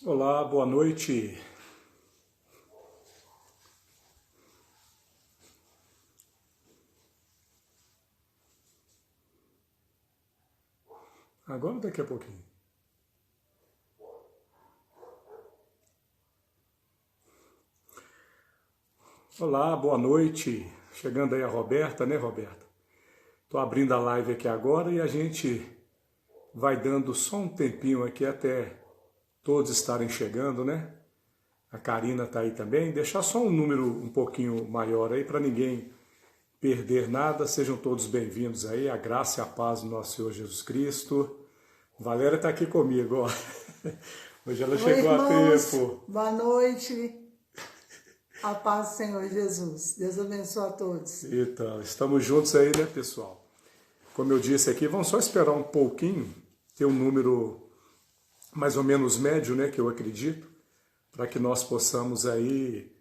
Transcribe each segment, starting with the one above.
Olá, boa noite. Agora ou daqui a pouquinho? Olá, boa noite. Chegando aí a Roberta, né, Roberta? Tô abrindo a live aqui agora e a gente vai dando só um tempinho aqui até todos estarem chegando, né? A Karina tá aí também. Deixar só um número um pouquinho maior aí para ninguém perder nada. Sejam todos bem-vindos aí. A graça e a paz do nosso Senhor Jesus Cristo. Valéria está aqui comigo, ó. Hoje ela chegou a tempo. Boa noite. A paz do Senhor Jesus. Deus abençoe a todos. Então, estamos juntos aí, né, pessoal? Como eu disse aqui, vamos só esperar um pouquinho, ter um número mais ou menos médio, né, que eu acredito, para que nós possamos aí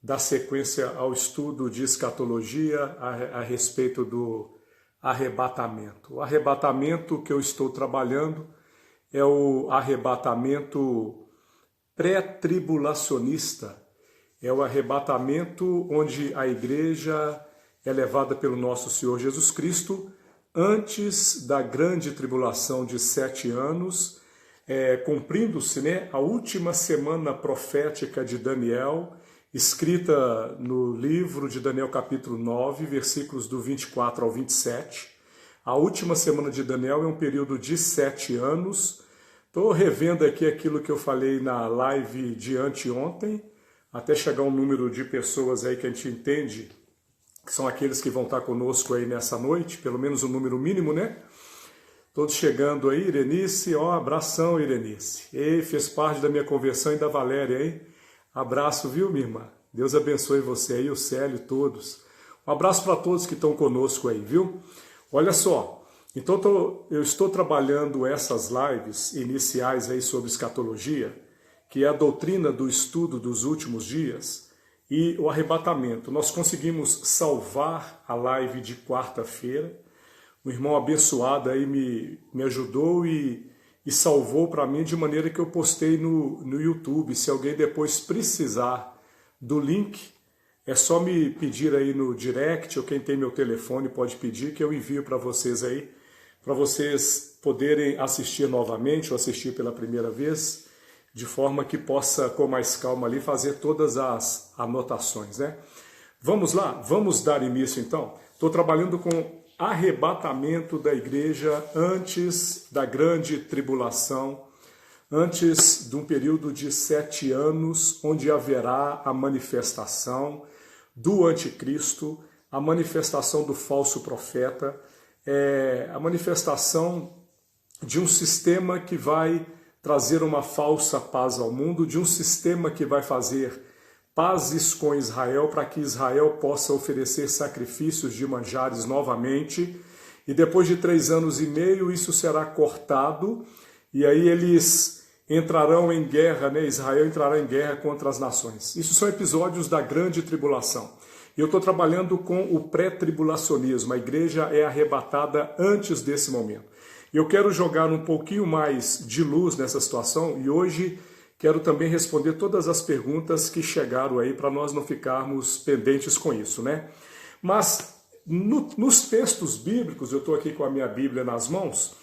dar sequência ao estudo de escatologia a respeito do arrebatamento. O arrebatamento que eu estou trabalhando é o arrebatamento pré-tribulacionista. É o arrebatamento onde a igreja é levada pelo nosso Senhor Jesus Cristo antes da grande tribulação de 7 anos, cumprindo-se, né, a última semana profética de Daniel, escrita no livro de Daniel capítulo 9, versículos do 24 ao 27. A última semana de Daniel é um período de 7 anos. Estou revendo aqui aquilo que eu falei na live de anteontem, até chegar um número de pessoas aí que a gente entende, que são aqueles que vão estar conosco aí nessa noite, pelo menos um número mínimo, né? Todos chegando aí, Irenice, ó, abração, Irenice. Ei, fez parte da minha conversão e da Valéria, hein? Abraço, viu, minha irmã? Deus abençoe você aí, o Célio, todos. Um abraço para todos que estão conosco aí, viu? Olha só, então eu estou trabalhando essas lives iniciais aí sobre escatologia, que é a doutrina do estudo dos últimos dias, e o arrebatamento. Nós conseguimos salvar a live de quarta-feira. Um irmão abençoado aí me ajudou e salvou para mim de maneira que eu postei no YouTube. Se alguém depois precisar do link, é só me pedir aí no direct, ou quem tem meu telefone pode pedir, que eu envio para vocês aí, para vocês poderem assistir novamente ou assistir pela primeira vez, de forma que possa, com mais calma ali, fazer todas as anotações, né? Vamos lá? Vamos dar início então? Estou trabalhando com arrebatamento da igreja antes da grande tribulação, antes de um período de 7 anos, onde haverá a manifestação do anticristo, a manifestação do falso profeta, a manifestação de um sistema que vai trazer uma falsa paz ao mundo, de um sistema que vai fazer pazes com Israel, para que Israel possa oferecer sacrifícios de manjares novamente, e depois de 3 anos e meio isso será cortado, e aí eles entrarão em guerra, né? Israel entrará em guerra contra as nações. Isso são episódios da grande tribulação. E eu estou trabalhando com o pré-tribulacionismo, a igreja é arrebatada antes desse momento. Eu quero jogar um pouquinho mais de luz nessa situação, e hoje quero também responder todas as perguntas que chegaram aí, para nós não ficarmos pendentes com isso, né? Mas nos textos bíblicos, eu estou aqui com a minha Bíblia nas mãos,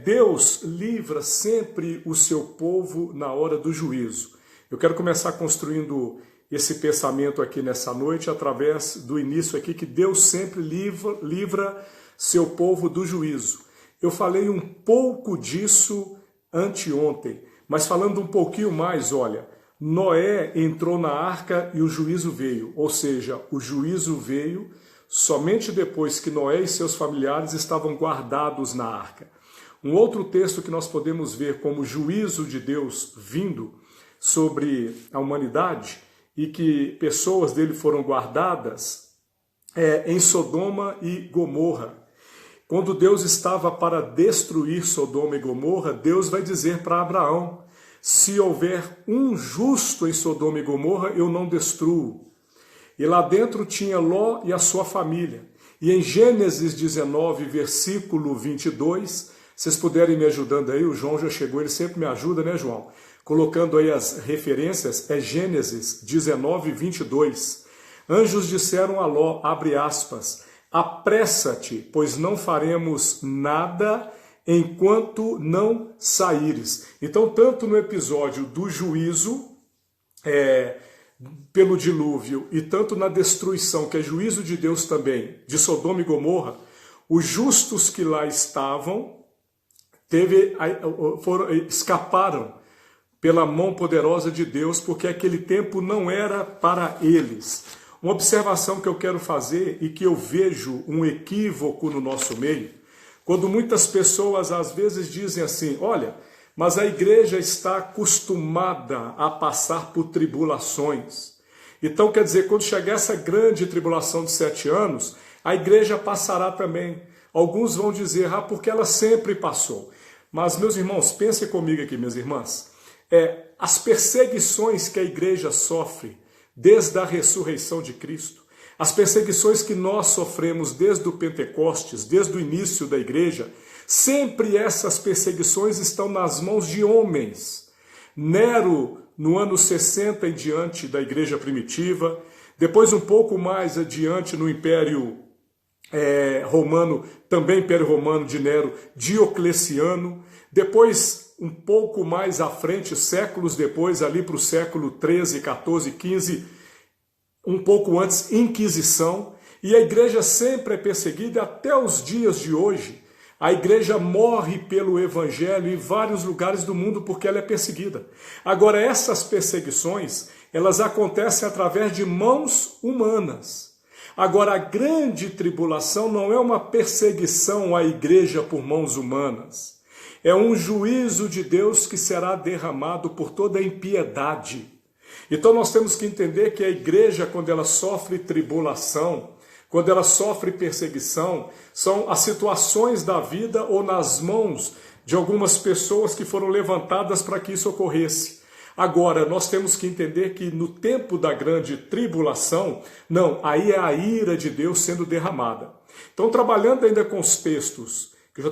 Deus livra sempre o seu povo na hora do juízo. Eu quero começar construindo esse pensamento aqui nessa noite, através do início aqui, que Deus sempre livra seu povo do juízo. Eu falei um pouco disso anteontem, mas falando um pouquinho mais, olha, Noé entrou na arca e o juízo veio, ou seja, o juízo veio somente depois que Noé e seus familiares estavam guardados na arca. Um outro texto que nós podemos ver como juízo de Deus vindo sobre a humanidade e que pessoas dele foram guardadas em Sodoma e Gomorra. Quando Deus estava para destruir Sodoma e Gomorra, Deus vai dizer para Abraão: se houver um justo em Sodoma e Gomorra, eu não destruo. E lá dentro tinha Ló e a sua família. E em Gênesis 19, versículo 22, Vocês puderem me ajudando aí, o João já chegou, ele sempre me ajuda, né, João? Colocando aí as referências, é Gênesis 19, 22. Anjos disseram a Ló, abre aspas, apressa-te, pois não faremos nada enquanto não saíres. Então, tanto no episódio do juízo, pelo dilúvio, e tanto na destruição, que é juízo de Deus também, de Sodoma e Gomorra, os justos que lá estavam escaparam pela mão poderosa de Deus, porque aquele tempo não era para eles. Uma observação que eu quero fazer e que eu vejo um equívoco no nosso meio, quando muitas pessoas às vezes dizem assim, olha, mas a igreja está acostumada a passar por tribulações. Então quer dizer, quando chegar essa grande tribulação de 7 anos, a igreja passará também. Alguns vão dizer, porque ela sempre passou. Mas meus irmãos, pensem comigo aqui, minhas irmãs, as perseguições que a igreja sofre desde a ressurreição de Cristo, as perseguições que nós sofremos desde o Pentecostes, desde o início da igreja, sempre essas perseguições estão nas mãos de homens. Nero, no ano 60 em diante da igreja primitiva, depois um pouco mais adiante no Império Romano, também Império Romano de Nero, Diocleciano, depois um pouco mais à frente, séculos depois, ali para o século 13, 14, 15, um pouco antes, Inquisição, e a igreja sempre é perseguida até os dias de hoje. A igreja morre pelo evangelho em vários lugares do mundo porque ela é perseguida. Agora, essas perseguições, elas acontecem através de mãos humanas. Agora, a grande tribulação não é uma perseguição à igreja por mãos humanas. É um juízo de Deus que será derramado por toda a impiedade. Então nós temos que entender que a igreja, quando ela sofre tribulação, quando ela sofre perseguição, são as situações da vida ou nas mãos de algumas pessoas que foram levantadas para que isso ocorresse. Agora, nós temos que entender que no tempo da grande tribulação, não, aí é a ira de Deus sendo derramada. Então, trabalhando ainda com os textos, que eu já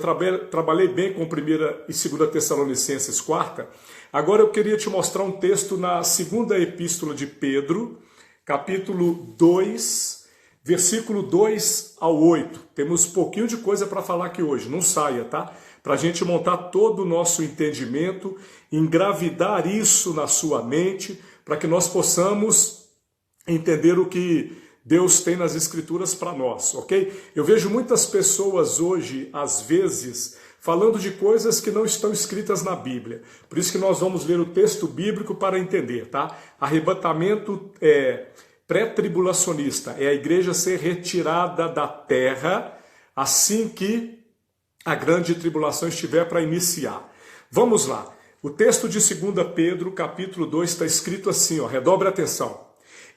trabalhei bem com 1ª e 2ª Tessalonicenses 4, agora eu queria te mostrar um texto na 2ª Epístola de Pedro, capítulo 2, versículo 2 ao 8. Temos um pouquinho de coisa para falar aqui hoje, não saia, tá? Para a gente montar todo o nosso entendimento, engravidar isso na sua mente, para que nós possamos entender o que Deus tem nas Escrituras para nós, ok? Eu vejo muitas pessoas hoje, às vezes, falando de coisas que não estão escritas na Bíblia. Por isso que nós vamos ler o texto bíblico para entender, tá? Arrebatamento pré-tribulacionista é a igreja ser retirada da terra assim que a grande tribulação estiver para iniciar. Vamos lá. O texto de 2 Pedro, capítulo 2, está escrito assim, redobre a atenção.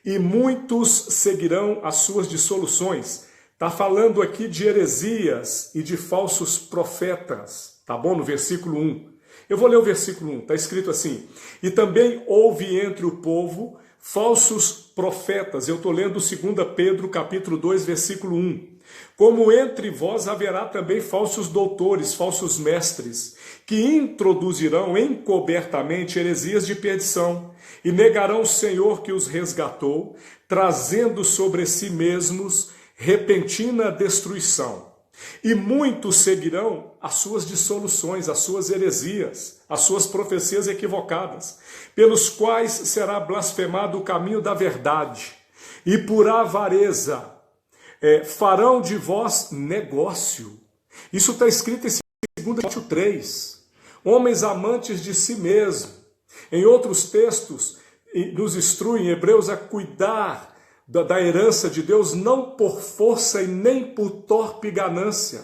E muitos seguirão as suas dissoluções. Está falando aqui de heresias e de falsos profetas, tá bom? No versículo 1. Eu vou ler o versículo 1, está escrito assim. E também houve entre o povo falsos profetas. Eu estou lendo 2 Pedro, capítulo 2, versículo 1. Como entre vós haverá também falsos doutores, falsos mestres, que introduzirão encobertamente heresias de perdição, e negarão o Senhor que os resgatou, trazendo sobre si mesmos repentina destruição. E muitos seguirão as suas dissoluções, as suas heresias, as suas profecias equivocadas, pelos quais será blasfemado o caminho da verdade, e por avareza farão de vós negócio. Isso está escrito em 2 Timóteo 3. Homens amantes de si mesmo. Em outros textos, nos instrui em Hebreus a cuidar da herança de Deus, não por força e nem por torpe ganância.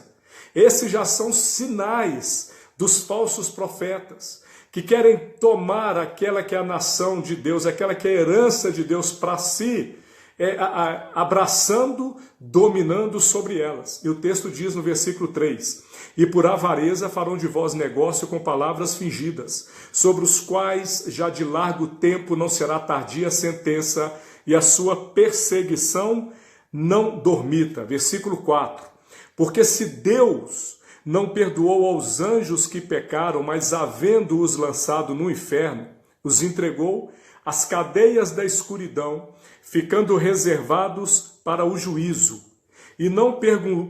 Esses já são sinais dos falsos profetas, que querem tomar aquela que é a nação de Deus, aquela que é a herança de Deus para si, abraçando, dominando sobre elas. E o texto diz no versículo 3, e por avareza farão de vós negócio com palavras fingidas, sobre os quais já de largo tempo não será tardia a sentença, e a sua perseguição não dormita. Versículo 4, porque se Deus não perdoou aos anjos que pecaram, mas havendo-os lançado no inferno, os entregou às cadeias da escuridão, ficando reservados para o juízo. E não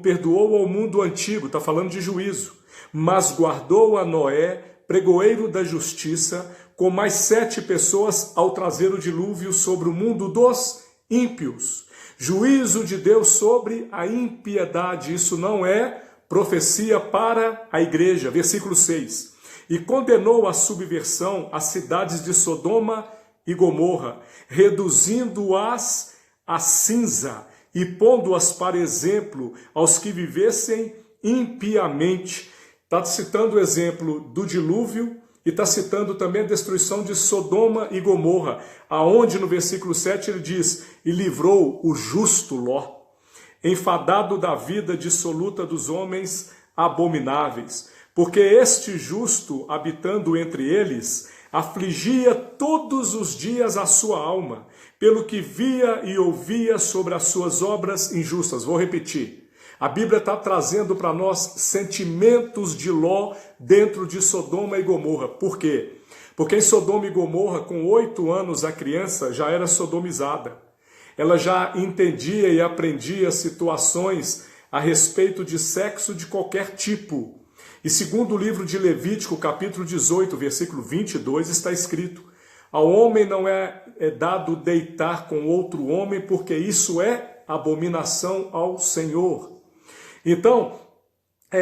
perdoou ao mundo antigo, está falando de juízo, mas guardou a Noé, pregoeiro da justiça, com mais 7 pessoas ao trazer o dilúvio sobre o mundo dos ímpios. Juízo de Deus sobre a impiedade. Isso não é profecia para a igreja. Versículo 6. E condenou a subversão as cidades de Sodoma e Gomorra, reduzindo-as a cinza e pondo-as para exemplo aos que vivessem impiamente. Está citando o exemplo do dilúvio e está citando também a destruição de Sodoma e Gomorra, aonde no versículo 7 ele diz, e livrou o justo Ló, enfadado da vida dissoluta dos homens abomináveis, porque este justo, habitando entre eles, afligia todos os dias a sua alma, pelo que via e ouvia sobre as suas obras injustas. Vou repetir. A Bíblia está trazendo para nós sentimentos de Ló dentro de Sodoma e Gomorra. Por quê? Porque em Sodoma e Gomorra, com 8 anos, a criança já era sodomizada. Ela já entendia e aprendia situações a respeito de sexo de qualquer tipo. E segundo o livro de Levítico, capítulo 18, versículo 22, está escrito: ao homem não é dado deitar com outro homem, porque isso é abominação ao Senhor. Então,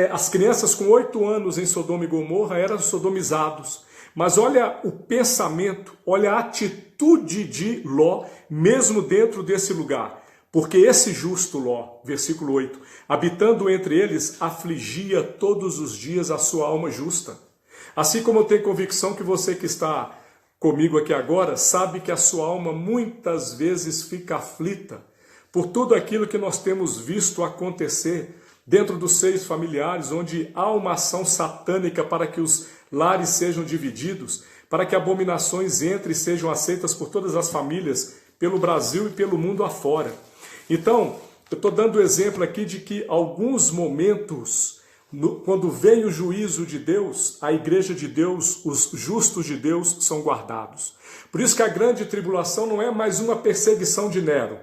as crianças com 8 anos em Sodoma e Gomorra eram sodomizados. Mas olha o pensamento, olha a atitude de Ló, mesmo dentro desse lugar. Porque esse justo Ló, versículo 8, habitando entre eles, afligia todos os dias a sua alma justa. Assim como eu tenho convicção que você que está comigo aqui agora, sabe que a sua alma muitas vezes fica aflita por tudo aquilo que nós temos visto acontecer dentro dos seios familiares, onde há uma ação satânica para que os lares sejam divididos, para que abominações entrem e sejam aceitas por todas as famílias, pelo Brasil e pelo mundo afora. Então, eu estou dando o exemplo aqui de que alguns momentos, quando vem o juízo de Deus, a igreja de Deus, os justos de Deus são guardados. Por isso que a grande tribulação não é mais uma perseguição de Nero.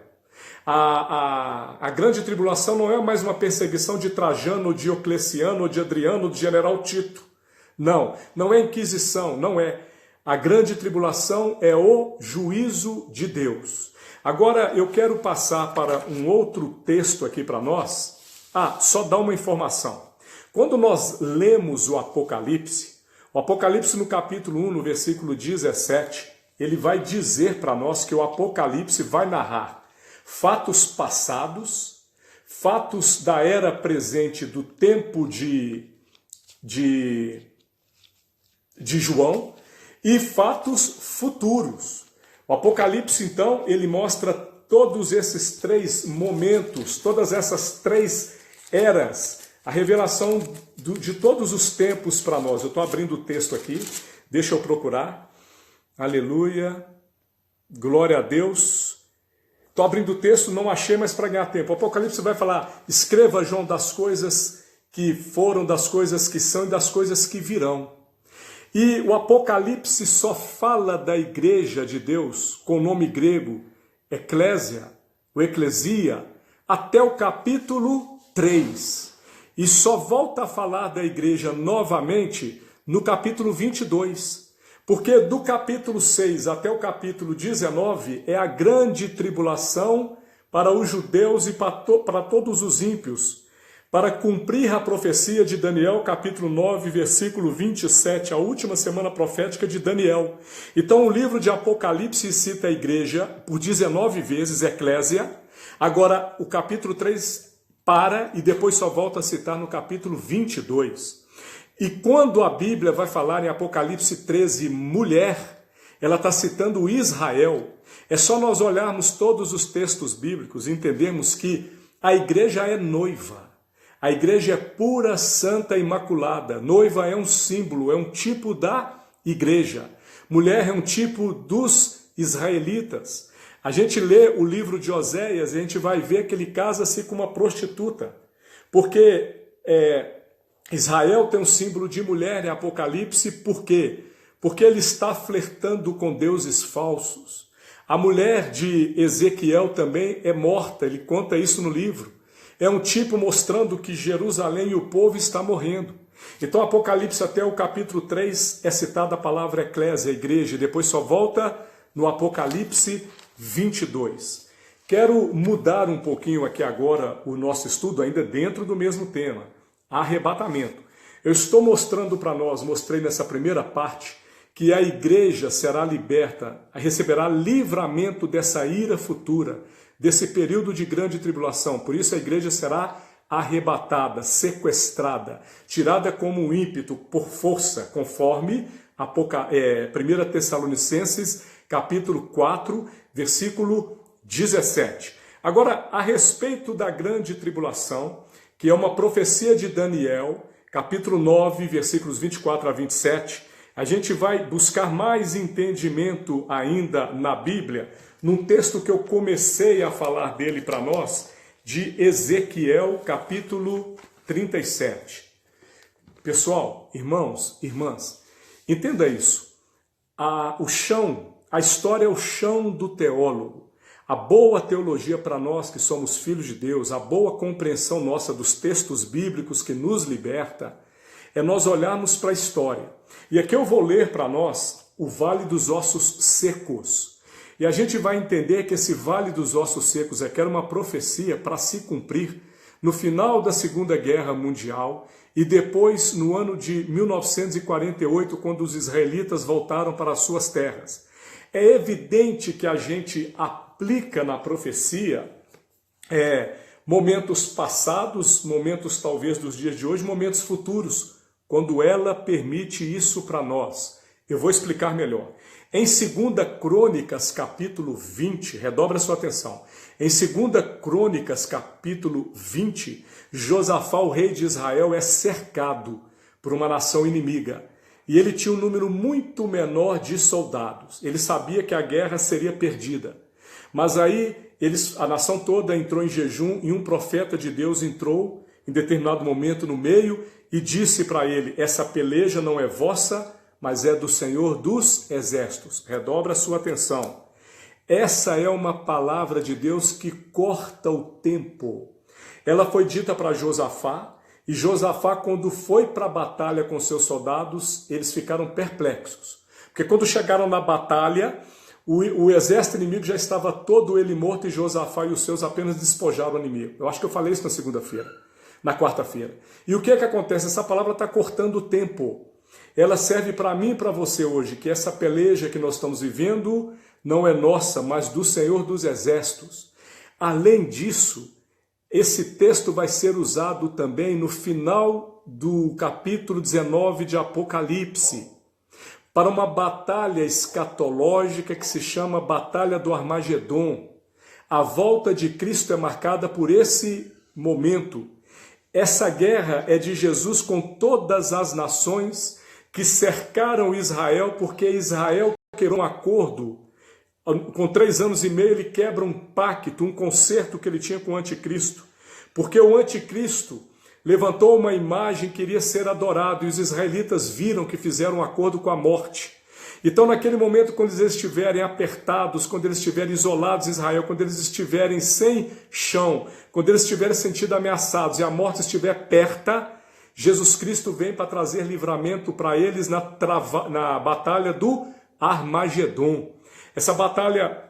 A grande tribulação não é mais uma perseguição de Trajano, ou de Diocleciano, ou de Adriano, ou de General Tito. Não, não é inquisição, não é. A grande tribulação é o juízo de Deus. Agora eu quero passar para um outro texto aqui para nós. Só dar uma informação. Quando nós lemos o Apocalipse no capítulo 1, no versículo 17, ele vai dizer para nós que o Apocalipse vai narrar fatos passados, fatos da era presente do tempo de João e fatos futuros. O Apocalipse, então, ele mostra todos esses 3 momentos, todas essas 3 eras, a revelação de todos os tempos para nós. Eu estou abrindo o texto aqui, deixa eu procurar. Aleluia, glória a Deus. Estou abrindo o texto, não achei, mas para ganhar tempo. O Apocalipse vai falar, escreva, João, das coisas que foram, das coisas que são e das coisas que virão. E o Apocalipse só fala da igreja de Deus, com o nome grego, eclésia, ou eclesia, até o capítulo 3. E só volta a falar da igreja novamente no capítulo 22. Porque do capítulo 6 até o capítulo 19 é a grande tribulação para os judeus e para todos os ímpios, para cumprir a profecia de Daniel, capítulo 9, versículo 27, a última semana profética de Daniel. Então o livro de Apocalipse cita a igreja por 19 vezes, eclésia. Agora o capítulo 3 para e depois só volta a citar no capítulo 22. E quando a Bíblia vai falar em Apocalipse 13, mulher, ela está citando Israel. É só nós olharmos todos os textos bíblicos e entendermos que a igreja é noiva. A igreja é pura, santa, imaculada. Noiva é um símbolo, é um tipo da igreja. Mulher é um tipo dos israelitas. A gente lê o livro de Oséias e a gente vai ver que ele casa-se com uma prostituta. Porque Israel tem um símbolo de mulher em Apocalipse, por quê? Porque ele está flertando com deuses falsos. A mulher de Ezequiel também é morta, ele conta isso no livro. É um tipo mostrando que Jerusalém e o povo está morrendo. Então, Apocalipse até o capítulo 3 é citada a palavra eclésia, a igreja, e depois só volta no Apocalipse 22. Quero mudar um pouquinho aqui agora o nosso estudo, ainda dentro do mesmo tema, arrebatamento. Eu estou mostrando para nós, mostrei nessa primeira parte, que a igreja será liberta, receberá livramento dessa ira futura, desse período de grande tribulação. Por isso a igreja será arrebatada, sequestrada, tirada como um ímpeto por força, conforme 1 Tessalonicenses, capítulo 4, versículo 17. Agora, a respeito da grande tribulação, que é uma profecia de Daniel, capítulo 9, versículos 24 a 27, a gente vai buscar mais entendimento ainda na Bíblia, num texto que eu comecei a falar dele para nós, de Ezequiel, capítulo 37. Pessoal, irmãos, irmãs, entenda isso. A história é o chão do teólogo. A boa teologia para nós que somos filhos de Deus, a boa compreensão nossa dos textos bíblicos que nos liberta, é nós olharmos para a história. E aqui eu vou ler para nós o Vale dos Ossos Secos. E a gente vai entender que esse Vale dos Ossos Secos era uma profecia para se cumprir no final da Segunda Guerra Mundial e depois no ano de 1948, quando os israelitas voltaram para as suas terras. É evidente que a gente aplica na profecia momentos passados, momentos talvez dos dias de hoje, momentos futuros, quando ela permite isso para nós. Eu vou explicar melhor. Em 2 Crônicas, capítulo 20, redobra sua atenção. Em 2 Crônicas, capítulo 20, Josafá, o rei de Israel, é cercado por uma nação inimiga. E ele tinha um número muito menor de soldados. Ele sabia que a guerra seria perdida. Mas aí a nação toda entrou em jejum e um profeta de Deus entrou em determinado momento no meio e disse para ele: essa peleja não é vossa, mas é do Senhor dos Exércitos. Redobra a sua atenção. Essa é uma palavra de Deus que corta o tempo. Ela foi dita para Josafá, e Josafá, quando foi para a batalha com seus soldados, eles ficaram perplexos. Porque quando chegaram na batalha, o exército inimigo já estava todo ele morto e Josafá e os seus apenas despojaram o inimigo. Eu acho que eu falei isso na segunda-feira, na quarta-feira. E o que é que acontece? Essa palavra está cortando o tempo. Ela serve para mim e para você hoje, que essa peleja que nós estamos vivendo não é nossa, mas do Senhor dos Exércitos. Além disso, esse texto vai ser usado também no final do capítulo 19 de Apocalipse, para uma batalha escatológica que se chama Batalha do Armagedon. A volta de Cristo é marcada por esse momento. Essa guerra é de Jesus com todas as nações que cercaram Israel, porque Israel quebrou um acordo. Com 3 anos e meio ele quebra um pacto, um concerto que ele tinha com o anticristo. Porque o anticristo levantou uma imagem que iria ser adorado e os israelitas viram que fizeram um acordo com a morte. Então naquele momento, quando eles estiverem apertados, quando eles estiverem isolados em Israel, quando eles estiverem sem chão, quando eles estiverem sentindo ameaçados e a morte estiver perto, Jesus Cristo vem para trazer livramento para eles na batalha do Armagedon. Essa batalha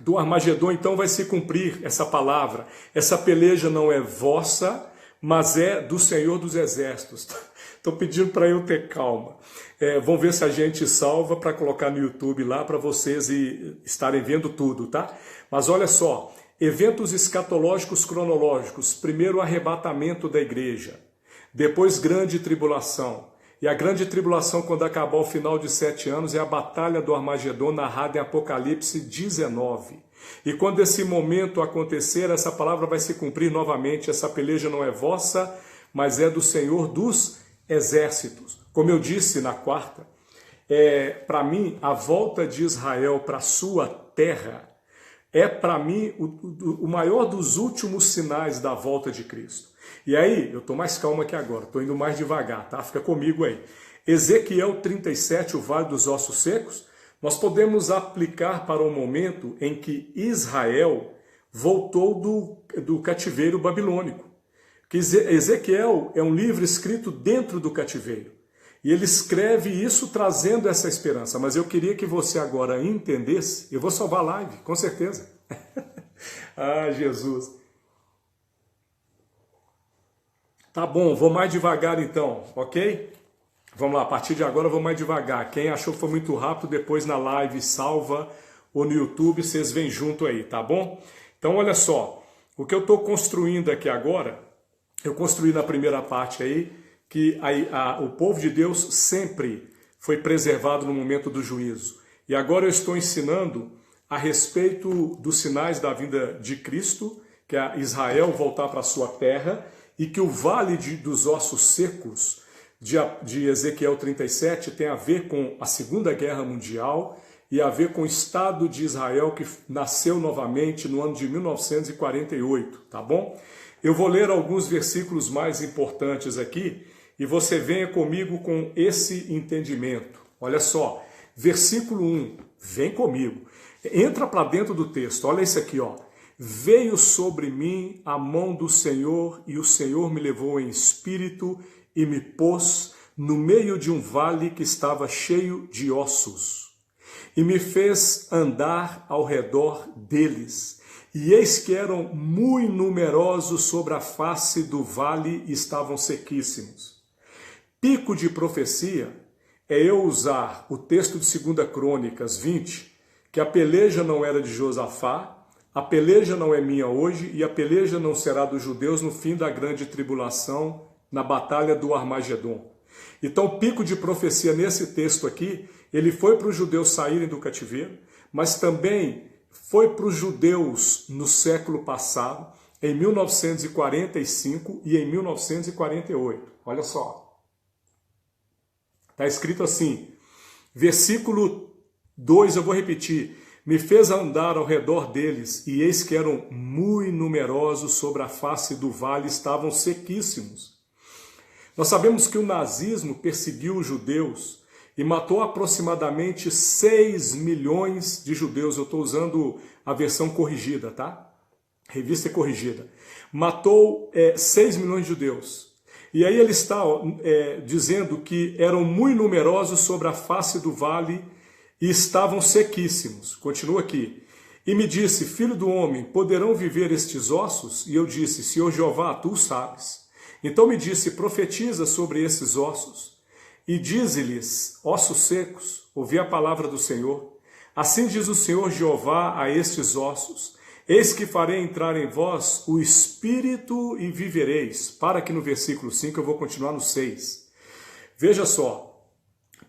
do Armagedon, então, vai se cumprir essa palavra. Essa peleja não é vossa, mas é do Senhor dos Exércitos. Estou pedindo para eu ter calma. Vamos ver se a gente salva para colocar no YouTube lá para vocês estarem vendo tudo, tá? Mas olha só, eventos escatológicos cronológicos. Primeiro, o arrebatamento da igreja. Depois, grande tribulação. E a grande tribulação, quando acabar o final de 7 anos, é a batalha do Armagedon, narrada em Apocalipse 19. E quando esse momento acontecer, essa palavra vai se cumprir novamente. Essa peleja não é vossa, mas é do Senhor dos Exércitos. Como eu disse na quarta, para mim, a volta de Israel para a sua terra é, para mim, o maior dos últimos sinais da volta de Cristo. E aí, eu estou mais calmo aqui agora, estou indo mais devagar, tá? Fica comigo aí. Ezequiel 37, o Vale dos Ossos Secos, nós podemos aplicar para o momento em que Israel voltou do cativeiro babilônico. Que Ezequiel é um livro escrito dentro do cativeiro. E ele escreve isso trazendo essa esperança. Mas eu queria que você agora entendesse. Eu vou salvar a live, com certeza. Ah, Jesus. Tá bom, vou mais devagar então, ok? Vamos lá, a partir de agora eu vou mais devagar. Quem achou que foi muito rápido, depois na live salva ou no YouTube, vocês vêm junto aí, tá bom? Então olha só, o que eu estou construindo aqui agora, eu construí na primeira parte aí, que o povo de Deus sempre foi preservado no momento do juízo. E agora eu estou ensinando a respeito dos sinais da vinda de Cristo, que é Israel voltar para a sua terra, e que o Vale dos Ossos Secos de Ezequiel 37 tem a ver com a Segunda Guerra Mundial e a ver com o Estado de Israel que nasceu novamente no ano de 1948, tá bom? Eu vou ler alguns versículos mais importantes aqui e você venha comigo com esse entendimento. Olha só, versículo 1, vem comigo. Entra para dentro do texto, olha isso aqui, ó. Veio sobre mim a mão do Senhor e o Senhor me levou em espírito e me pôs no meio de um vale que estava cheio de ossos e me fez andar ao redor deles. E eis que eram muito numerosos sobre a face do vale e estavam sequíssimos. Pico de profecia é eu usar o texto de 2 Crônicas 20, que a peleja não era de Josafá, a peleja não é minha hoje e a peleja não será dos judeus no fim da grande tribulação, na batalha do Armagedon. Então, pico de profecia nesse texto aqui, ele foi para os judeus saírem do cativeiro, mas também foi para os judeus no século passado, em 1945 e em 1948. Olha só. Está escrito assim, versículo 2, eu vou repetir. Me fez andar ao redor deles, e eis que eram muito numerosos sobre a face do vale, estavam sequíssimos. Nós sabemos que o nazismo perseguiu os judeus e matou aproximadamente 6 milhões de judeus. Eu estou usando a versão corrigida, tá? Revista corrigida. Matou 6 milhões de judeus. E aí ele está dizendo que eram muito numerosos sobre a face do vale e estavam sequíssimos. Continua aqui. E me disse, filho do homem, poderão viver estes ossos? E eu disse, Senhor Jeová, tu sabes. Então me disse, profetiza sobre esses ossos. E dize-lhes, ossos secos, ouvi a palavra do Senhor. Assim diz o Senhor Jeová a estes ossos, eis que farei entrar em vós o Espírito e vivereis. Para que no versículo 5 eu vou continuar no 6. Veja só.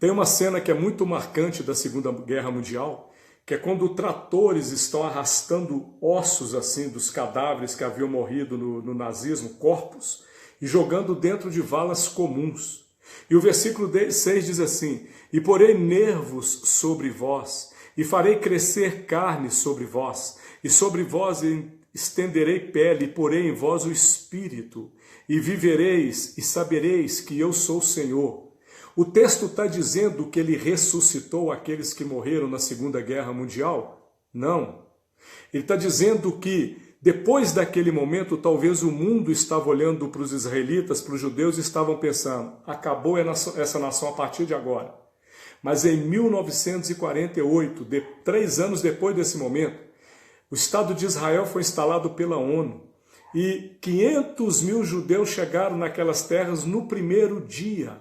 Tem uma cena que é muito marcante da Segunda Guerra Mundial, que é quando tratores estão arrastando ossos assim dos cadáveres que haviam morrido no nazismo, corpos, e jogando dentro de valas comuns. E o versículo 6 diz assim, e porei nervos sobre vós, e farei crescer carne sobre vós, e sobre vós estenderei pele, e porei em vós o espírito, e vivereis, e sabereis que eu sou o Senhor. O texto está dizendo que ele ressuscitou aqueles que morreram na Segunda Guerra Mundial? Não. Ele está dizendo que depois daquele momento, talvez o mundo estava olhando para os israelitas, para os judeus, e estavam pensando, acabou essa nação a partir de agora. Mas em 1948, 3 anos depois desse momento, o Estado de Israel foi instalado pela ONU. E 500 mil judeus chegaram naquelas terras no primeiro dia,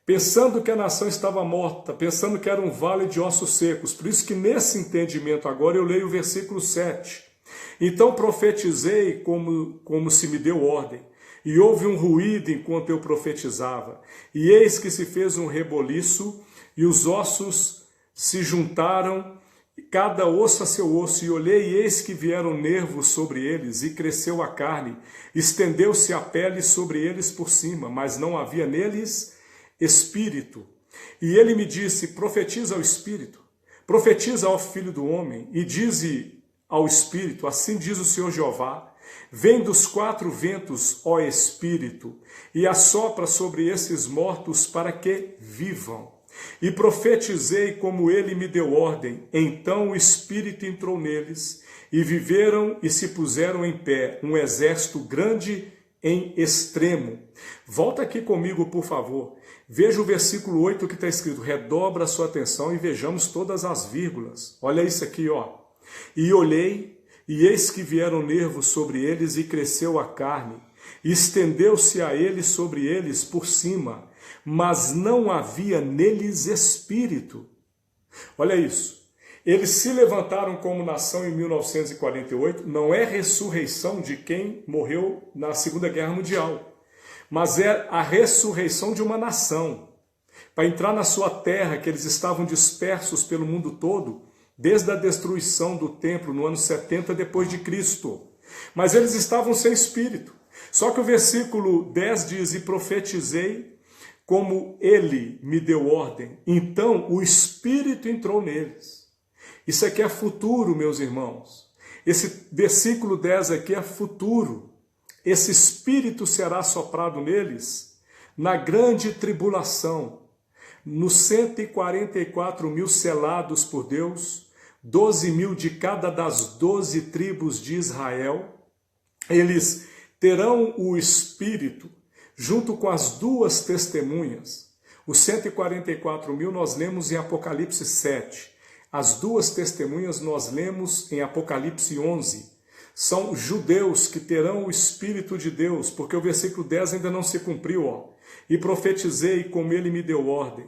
pensando que a nação estava morta, pensando que era um vale de ossos secos. Por isso que nesse entendimento agora eu leio o versículo 7. Então profetizei como se me deu ordem, e houve um ruído enquanto eu profetizava. E eis que se fez um reboliço, e os ossos se juntaram, cada osso a seu osso, e olhei, e eis que vieram nervos sobre eles, e cresceu a carne, estendeu-se a pele sobre eles por cima, mas não havia neles espírito. E ele me disse, profetiza ao espírito, profetiza ao filho do homem, e dize ao espírito, assim diz o Senhor Jeová, Vem dos quatro ventos, ó Espírito, e assopra sobre esses mortos para que vivam. E profetizei como ele me deu ordem. Então o Espírito entrou neles, e viveram e se puseram em pé, um exército grande em extremo. Volta aqui comigo, por favor. Veja o versículo 8 que está escrito. Redobra a sua atenção e vejamos todas as vírgulas. Olha isso aqui, ó. E olhei, e eis que vieram nervos sobre eles, e cresceu a carne, e estendeu-se a eles sobre eles por cima, mas não havia neles espírito. Olha isso. Eles se levantaram como nação em 1948, não é ressurreição de quem morreu na Segunda Guerra Mundial, mas é a ressurreição de uma nação, para entrar na sua terra, que eles estavam dispersos pelo mundo todo, desde a destruição do templo no ano 70 depois de Cristo. Mas eles estavam sem espírito. Só que o versículo 10 diz, e profetizei como ele me deu ordem. Então o Espírito entrou neles. Isso aqui é futuro, meus irmãos. Esse versículo 10 aqui é futuro. Esse Espírito será soprado neles na grande tribulação, nos 144 mil selados por Deus, 12 mil de cada das 12 tribos de Israel. Eles terão o Espírito junto com as duas testemunhas. Os 144 mil nós lemos em Apocalipse 7. As duas testemunhas nós lemos em Apocalipse 11. São judeus que terão o Espírito de Deus, porque o versículo 10 ainda não se cumpriu. Ó. E profetizei como ele me deu ordem.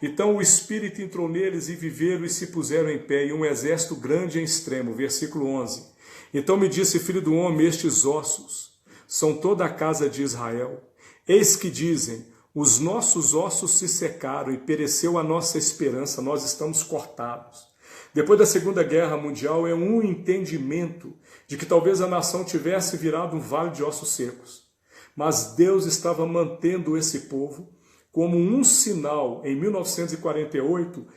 Então o Espírito entrou neles e viveram e se puseram em pé, e um exército grande em extremo. Versículo 11. Então me disse, filho do homem, estes ossos são toda a casa de Israel. Eis que dizem, os nossos ossos se secaram e pereceu a nossa esperança, nós estamos cortados. Depois da Segunda Guerra Mundial é um entendimento de que talvez a nação tivesse virado um vale de ossos secos. Mas Deus estava mantendo esse povo como um sinal, em 1948,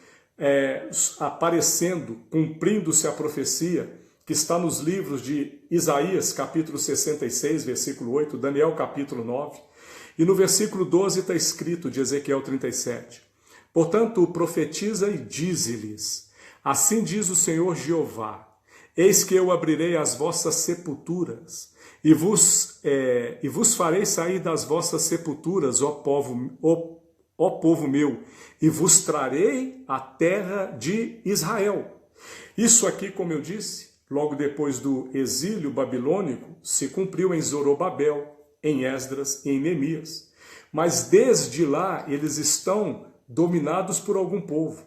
aparecendo, cumprindo-se a profecia que está nos livros de Isaías, capítulo 66, versículo 8, Daniel, capítulo 9, e no versículo 12 está escrito, de Ezequiel 37, portanto, profetiza e dize-lhes, assim diz o Senhor Jeová, eis que eu abrirei as vossas sepulturas, e vos farei sair das vossas sepulturas, ó povo meu, e vos trarei a terra de Israel. Isso aqui, como eu disse, logo depois do exílio babilônico, se cumpriu em Zorobabel, em Esdras e em Neemias. Mas desde lá eles estão dominados por algum povo.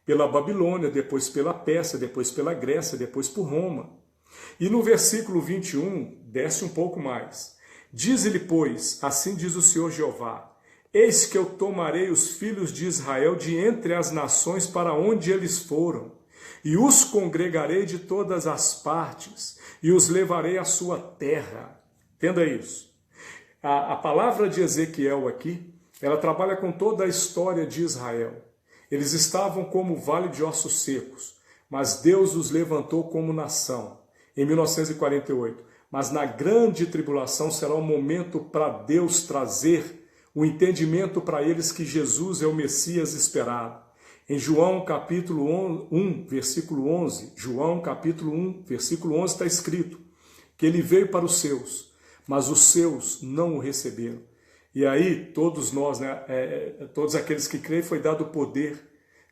Pela Babilônia, depois pela Pérsia, depois pela Grécia, depois por Roma. E no versículo 21, desce um pouco mais. Diz-lhe, pois, assim diz o Senhor Jeová, eis que eu tomarei os filhos de Israel de entre as nações para onde eles foram, e os congregarei de todas as partes, e os levarei à sua terra. Entenda isso. A palavra de Ezequiel aqui, ela trabalha com toda a história de Israel. Eles estavam como vale de ossos secos, mas Deus os levantou como nação, em 1948. Mas na grande tribulação será um momento para Deus trazer o entendimento para eles que Jesus é o Messias esperado. Em João capítulo 1, versículo 11, João capítulo 1, versículo 11 está escrito que ele veio para os seus, mas os seus não o receberam. E aí todos nós, todos aqueles que creem, foi dado o poder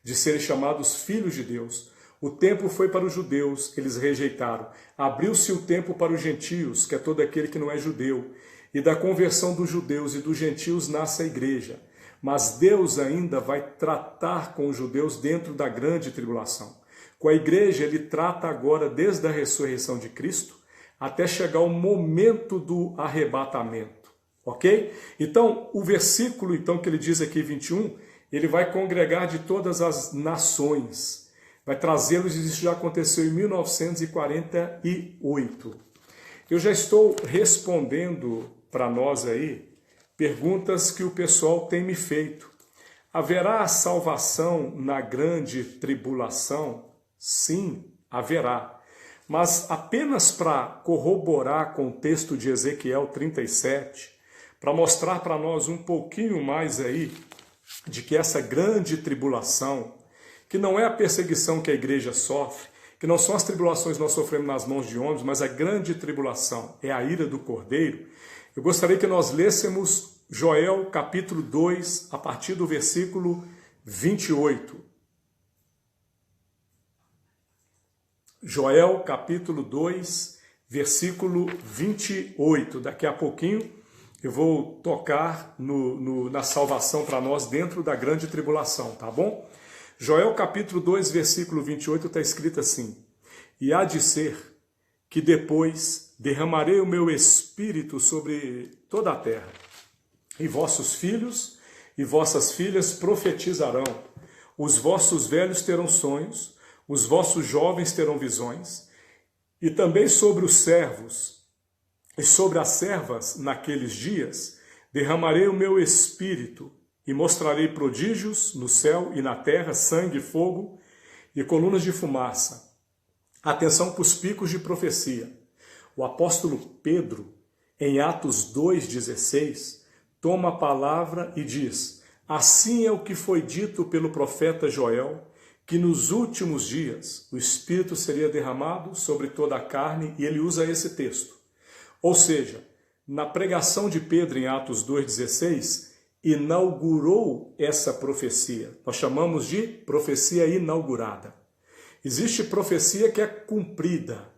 de serem chamados filhos de Deus. O tempo foi para os judeus, eles rejeitaram. Abriu-se o tempo para os gentios, que é todo aquele que não é judeu. E da conversão dos judeus e dos gentios nasce a igreja. Mas Deus ainda vai tratar com os judeus dentro da grande tribulação. Com a igreja, ele trata agora desde a ressurreição de Cristo até chegar o momento do arrebatamento. Ok? Então, o versículo que ele diz aqui, 21, ele vai congregar de todas as nações. Vai trazê-los, e isso já aconteceu em 1948. Eu já estou respondendo para nós aí perguntas que o pessoal tem me feito. Haverá salvação na grande tribulação? Sim, haverá. mas apenas para corroborar com o texto de Ezequiel 37, para mostrar para nós um pouquinho mais aí de que essa grande tribulação, que não é a perseguição que a igreja sofre, que não são as tribulações que nós sofremos nas mãos de homens, mas a grande tribulação é a ira do Cordeiro, eu gostaria que nós lêssemos Joel capítulo 2, a partir do versículo 28. Joel capítulo 2, versículo 28. Daqui a pouquinho eu vou tocar na salvação para nós dentro da grande tribulação, tá bom? Joel capítulo 2, versículo 28 está escrito assim: E há de ser que depois derramarei o meu espírito sobre toda a terra, e vossos filhos e vossas filhas profetizarão, os vossos velhos terão sonhos, os vossos jovens terão visões, e também sobre os servos e sobre as servas naqueles dias derramarei o meu espírito, e mostrarei prodígios no céu e na terra, sangue, fogo e colunas de fumaça. Atenção para os picos de profecia. O apóstolo Pedro, em Atos 2,16, toma a palavra e diz: Assim é o que foi dito pelo profeta Joel, que nos últimos dias o Espírito seria derramado sobre toda a carne, e ele usa esse texto. Ou seja, na pregação de Pedro em Atos 2,16, inaugurou essa profecia. Nós chamamos de profecia inaugurada. Existe profecia que é cumprida.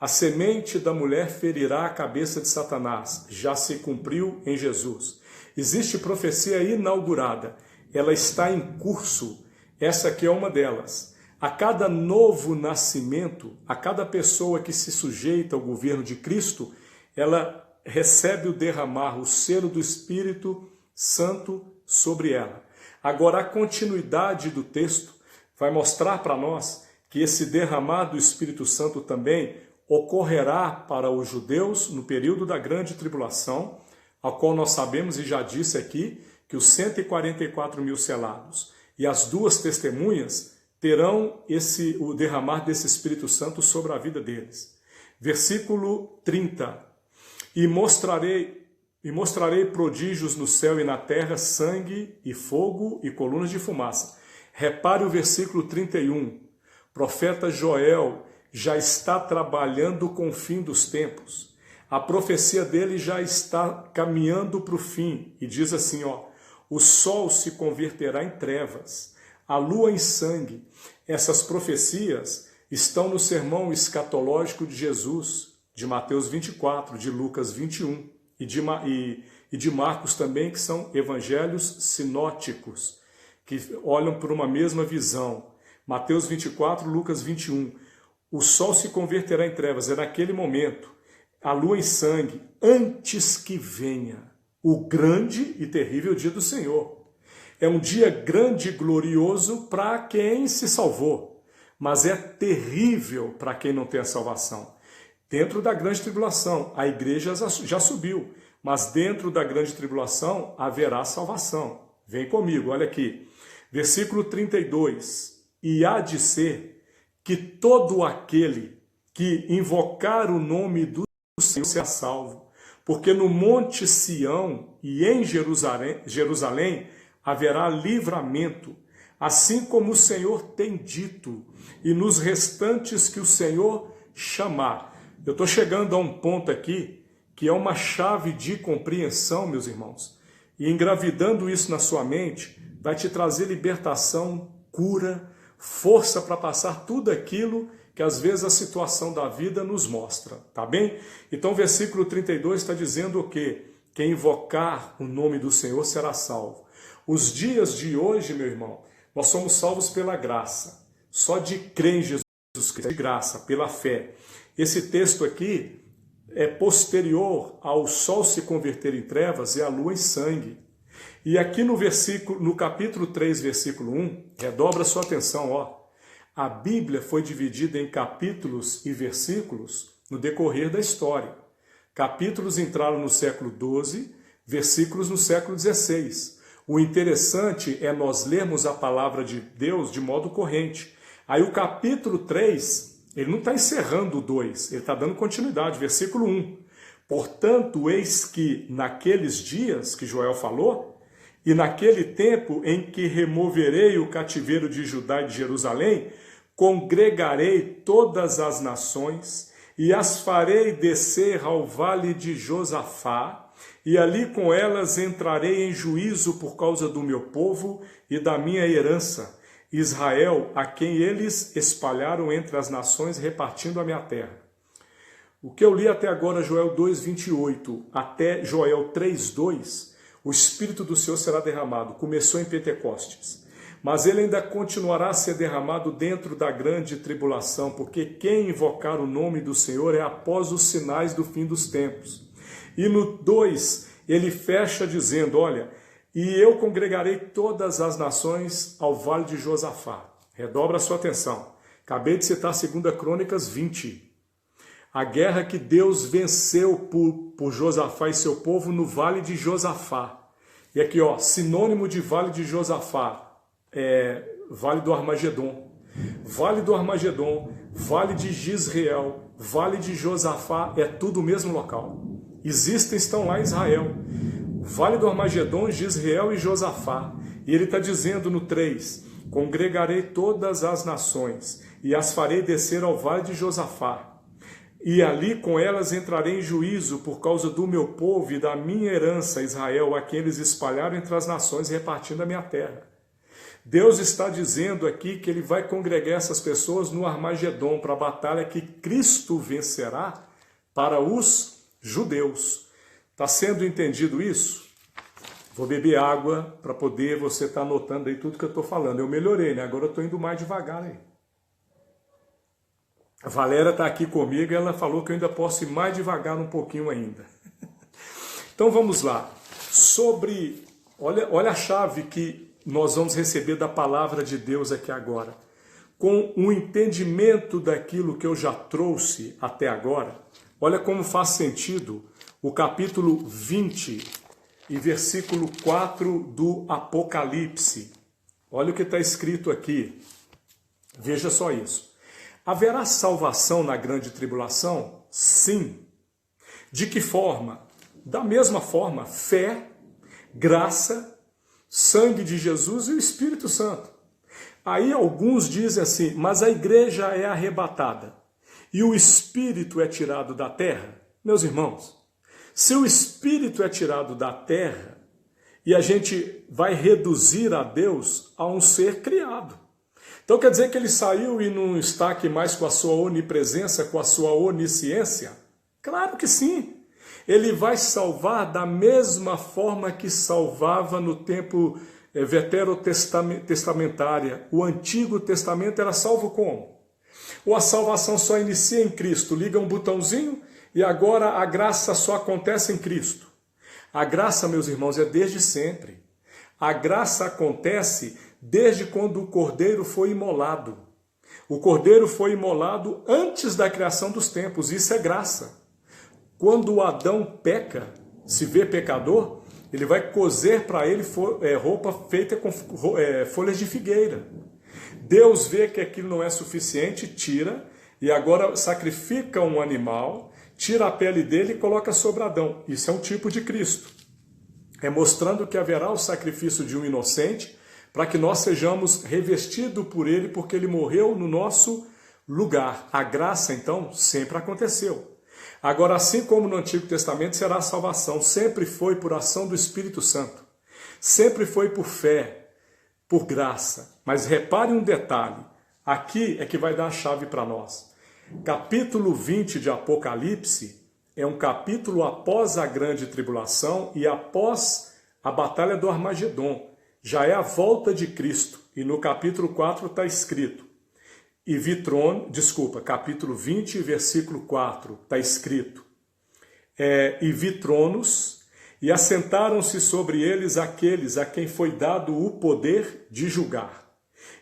A semente da mulher ferirá a cabeça de Satanás. Já se cumpriu em Jesus. Existe profecia inaugurada. Ela está em curso. Essa aqui é uma delas. A cada novo nascimento, a cada pessoa que se sujeita ao governo de Cristo, ela recebe o derramar, o selo do Espírito Santo sobre ela. Agora, a continuidade do texto vai mostrar para nós que esse derramar do Espírito Santo também ocorrerá para os judeus no período da grande tribulação, ao qual nós sabemos, e já disse aqui, que os 144 mil selados e as duas testemunhas terão o derramar desse Espírito Santo sobre a vida deles. Versículo 30. E mostrarei prodígios no céu e na terra, sangue e fogo e colunas de fumaça. Repare o versículo 31. Profeta Joel já está trabalhando com o fim dos tempos. A profecia dele já está caminhando para o fim. E diz assim, o sol se converterá em trevas, a lua em sangue. Essas profecias estão no sermão escatológico de Jesus, de Mateus 24, de Lucas 21 e de Marcos também, que são evangelhos sinóticos, que olham por uma mesma visão. Mateus 24, Lucas 21. O sol se converterá em trevas, é naquele momento, a lua em sangue, antes que venha o grande e terrível dia do Senhor. É um dia grande e glorioso para quem se salvou, mas é terrível para quem não tem a salvação. Dentro da grande tribulação, a igreja já subiu, mas dentro da grande tribulação haverá salvação. Vem comigo, olha aqui. Versículo 32. E há de ser que todo aquele que invocar o nome do Senhor será salvo, porque no monte Sião e em Jerusalém haverá livramento, assim como o Senhor tem dito, e nos restantes que o Senhor chamar. Eu estou chegando a um ponto aqui que é uma chave de compreensão, meus irmãos, e engravidando isso na sua mente, vai te trazer libertação, cura, força para passar tudo aquilo que às vezes a situação da vida nos mostra, tá bem? Então o versículo 32 está dizendo o quê? Quem invocar o nome do Senhor será salvo. Os dias de hoje, meu irmão, nós somos salvos pela graça, só de crer em Jesus Cristo, de graça, pela fé. Esse texto aqui é posterior ao sol se converter em trevas e a lua em sangue. E aqui no capítulo 3, versículo 1, redobra sua atenção, a Bíblia foi dividida em capítulos e versículos no decorrer da história. Capítulos entraram no século XII, versículos no século XVI. O interessante é nós lermos a palavra de Deus de modo corrente. Aí o capítulo 3 Ele não está encerrando o 2, ele está dando continuidade, versículo 1. Portanto, eis que naqueles dias que Joel falou, e naquele tempo em que removerei o cativeiro de Judá e de Jerusalém, congregarei todas as nações e as farei descer ao vale de Josafá, e ali com elas entrarei em juízo por causa do meu povo e da minha herança, Israel, a quem eles espalharam entre as nações, repartindo a minha terra. O que eu li até agora, Joel 2:28, até Joel 3:2, o Espírito do Senhor será derramado. Começou em Pentecostes, mas ele ainda continuará a ser derramado dentro da grande tribulação, porque quem invocar o nome do Senhor é após os sinais do fim dos tempos. E no 2, ele fecha dizendo, olha, e eu congregarei todas as nações ao vale de Josafá. Redobra a sua atenção. Acabei de citar 2 Crônicas 20. A guerra que Deus venceu por Josafá e seu povo no vale de Josafá. E aqui, ó, sinônimo de vale de Josafá, vale do Armagedon. Vale do Armagedon, vale de Jezreel, vale de Josafá, é tudo o mesmo local. Estão lá em Israel. Vale do Armagedon, Jezreel e Josafá. E ele está dizendo no 3, congregarei todas as nações e as farei descer ao vale de Josafá. E ali com elas entrarei em juízo por causa do meu povo e da minha herança, Israel, a quem eles espalharam entre as nações, repartindo a minha terra. Deus está dizendo aqui que ele vai congregar essas pessoas no Armagedon, para a batalha que Cristo vencerá para os judeus. Está sendo entendido isso? Vou beber água para poder você estar anotando aí tudo que eu estou falando. Eu melhorei, né? Agora eu estou indo mais devagar aí. A Valéria está aqui comigo e ela falou que eu ainda posso ir mais devagar um pouquinho ainda. Então vamos lá. Olha a chave que nós vamos receber da palavra de Deus aqui agora. Com o entendimento daquilo que eu já trouxe até agora, olha como faz sentido o capítulo 20 e versículo 4 do Apocalipse. Olha o que está escrito aqui. Veja só isso. Haverá salvação na grande tribulação? Sim. De que forma? Da mesma forma, fé, graça, sangue de Jesus e o Espírito Santo. Aí alguns dizem assim, mas a igreja é arrebatada e o Espírito é tirado da terra. Meus irmãos, se o Espírito é tirado da terra e a gente vai reduzir a Deus a um ser criado. Então quer dizer que ele saiu e não está aqui mais com a sua onipresença, com a sua onisciência? Claro que sim. Ele vai salvar da mesma forma que salvava no tempo veterotestamentária. O Antigo Testamento era salvo como? Ou a salvação só inicia em Cristo, liga um botãozinho e agora a graça só acontece em Cristo. A graça, meus irmãos, é desde sempre. A graça acontece desde quando o Cordeiro foi imolado. O Cordeiro foi imolado antes da criação dos tempos, isso é graça. Quando Adão peca, se vê pecador, ele vai cozer para ele roupa feita com folhas de figueira. Deus vê que aquilo não é suficiente, tira, e agora sacrifica um animal, tira a pele dele e coloca sobre Adão. Isso é um tipo de Cristo. É mostrando que haverá o sacrifício de um inocente, para que nós sejamos revestidos por ele, porque ele morreu no nosso lugar. A graça, então, sempre aconteceu. Agora, assim como no Antigo Testamento, será a salvação. Sempre foi por ação do Espírito Santo. Sempre foi por fé, por graça. Mas repare um detalhe. Aqui é que vai dar a chave para nós. Capítulo 20 de Apocalipse é um capítulo após a grande tribulação e após a batalha do Armagedon. Já é a volta de Cristo. E no capítulo 4 está escrito. Capítulo 20, versículo 4, está escrito. E vi tronos, e assentaram-se sobre eles aqueles a quem foi dado o poder de julgar.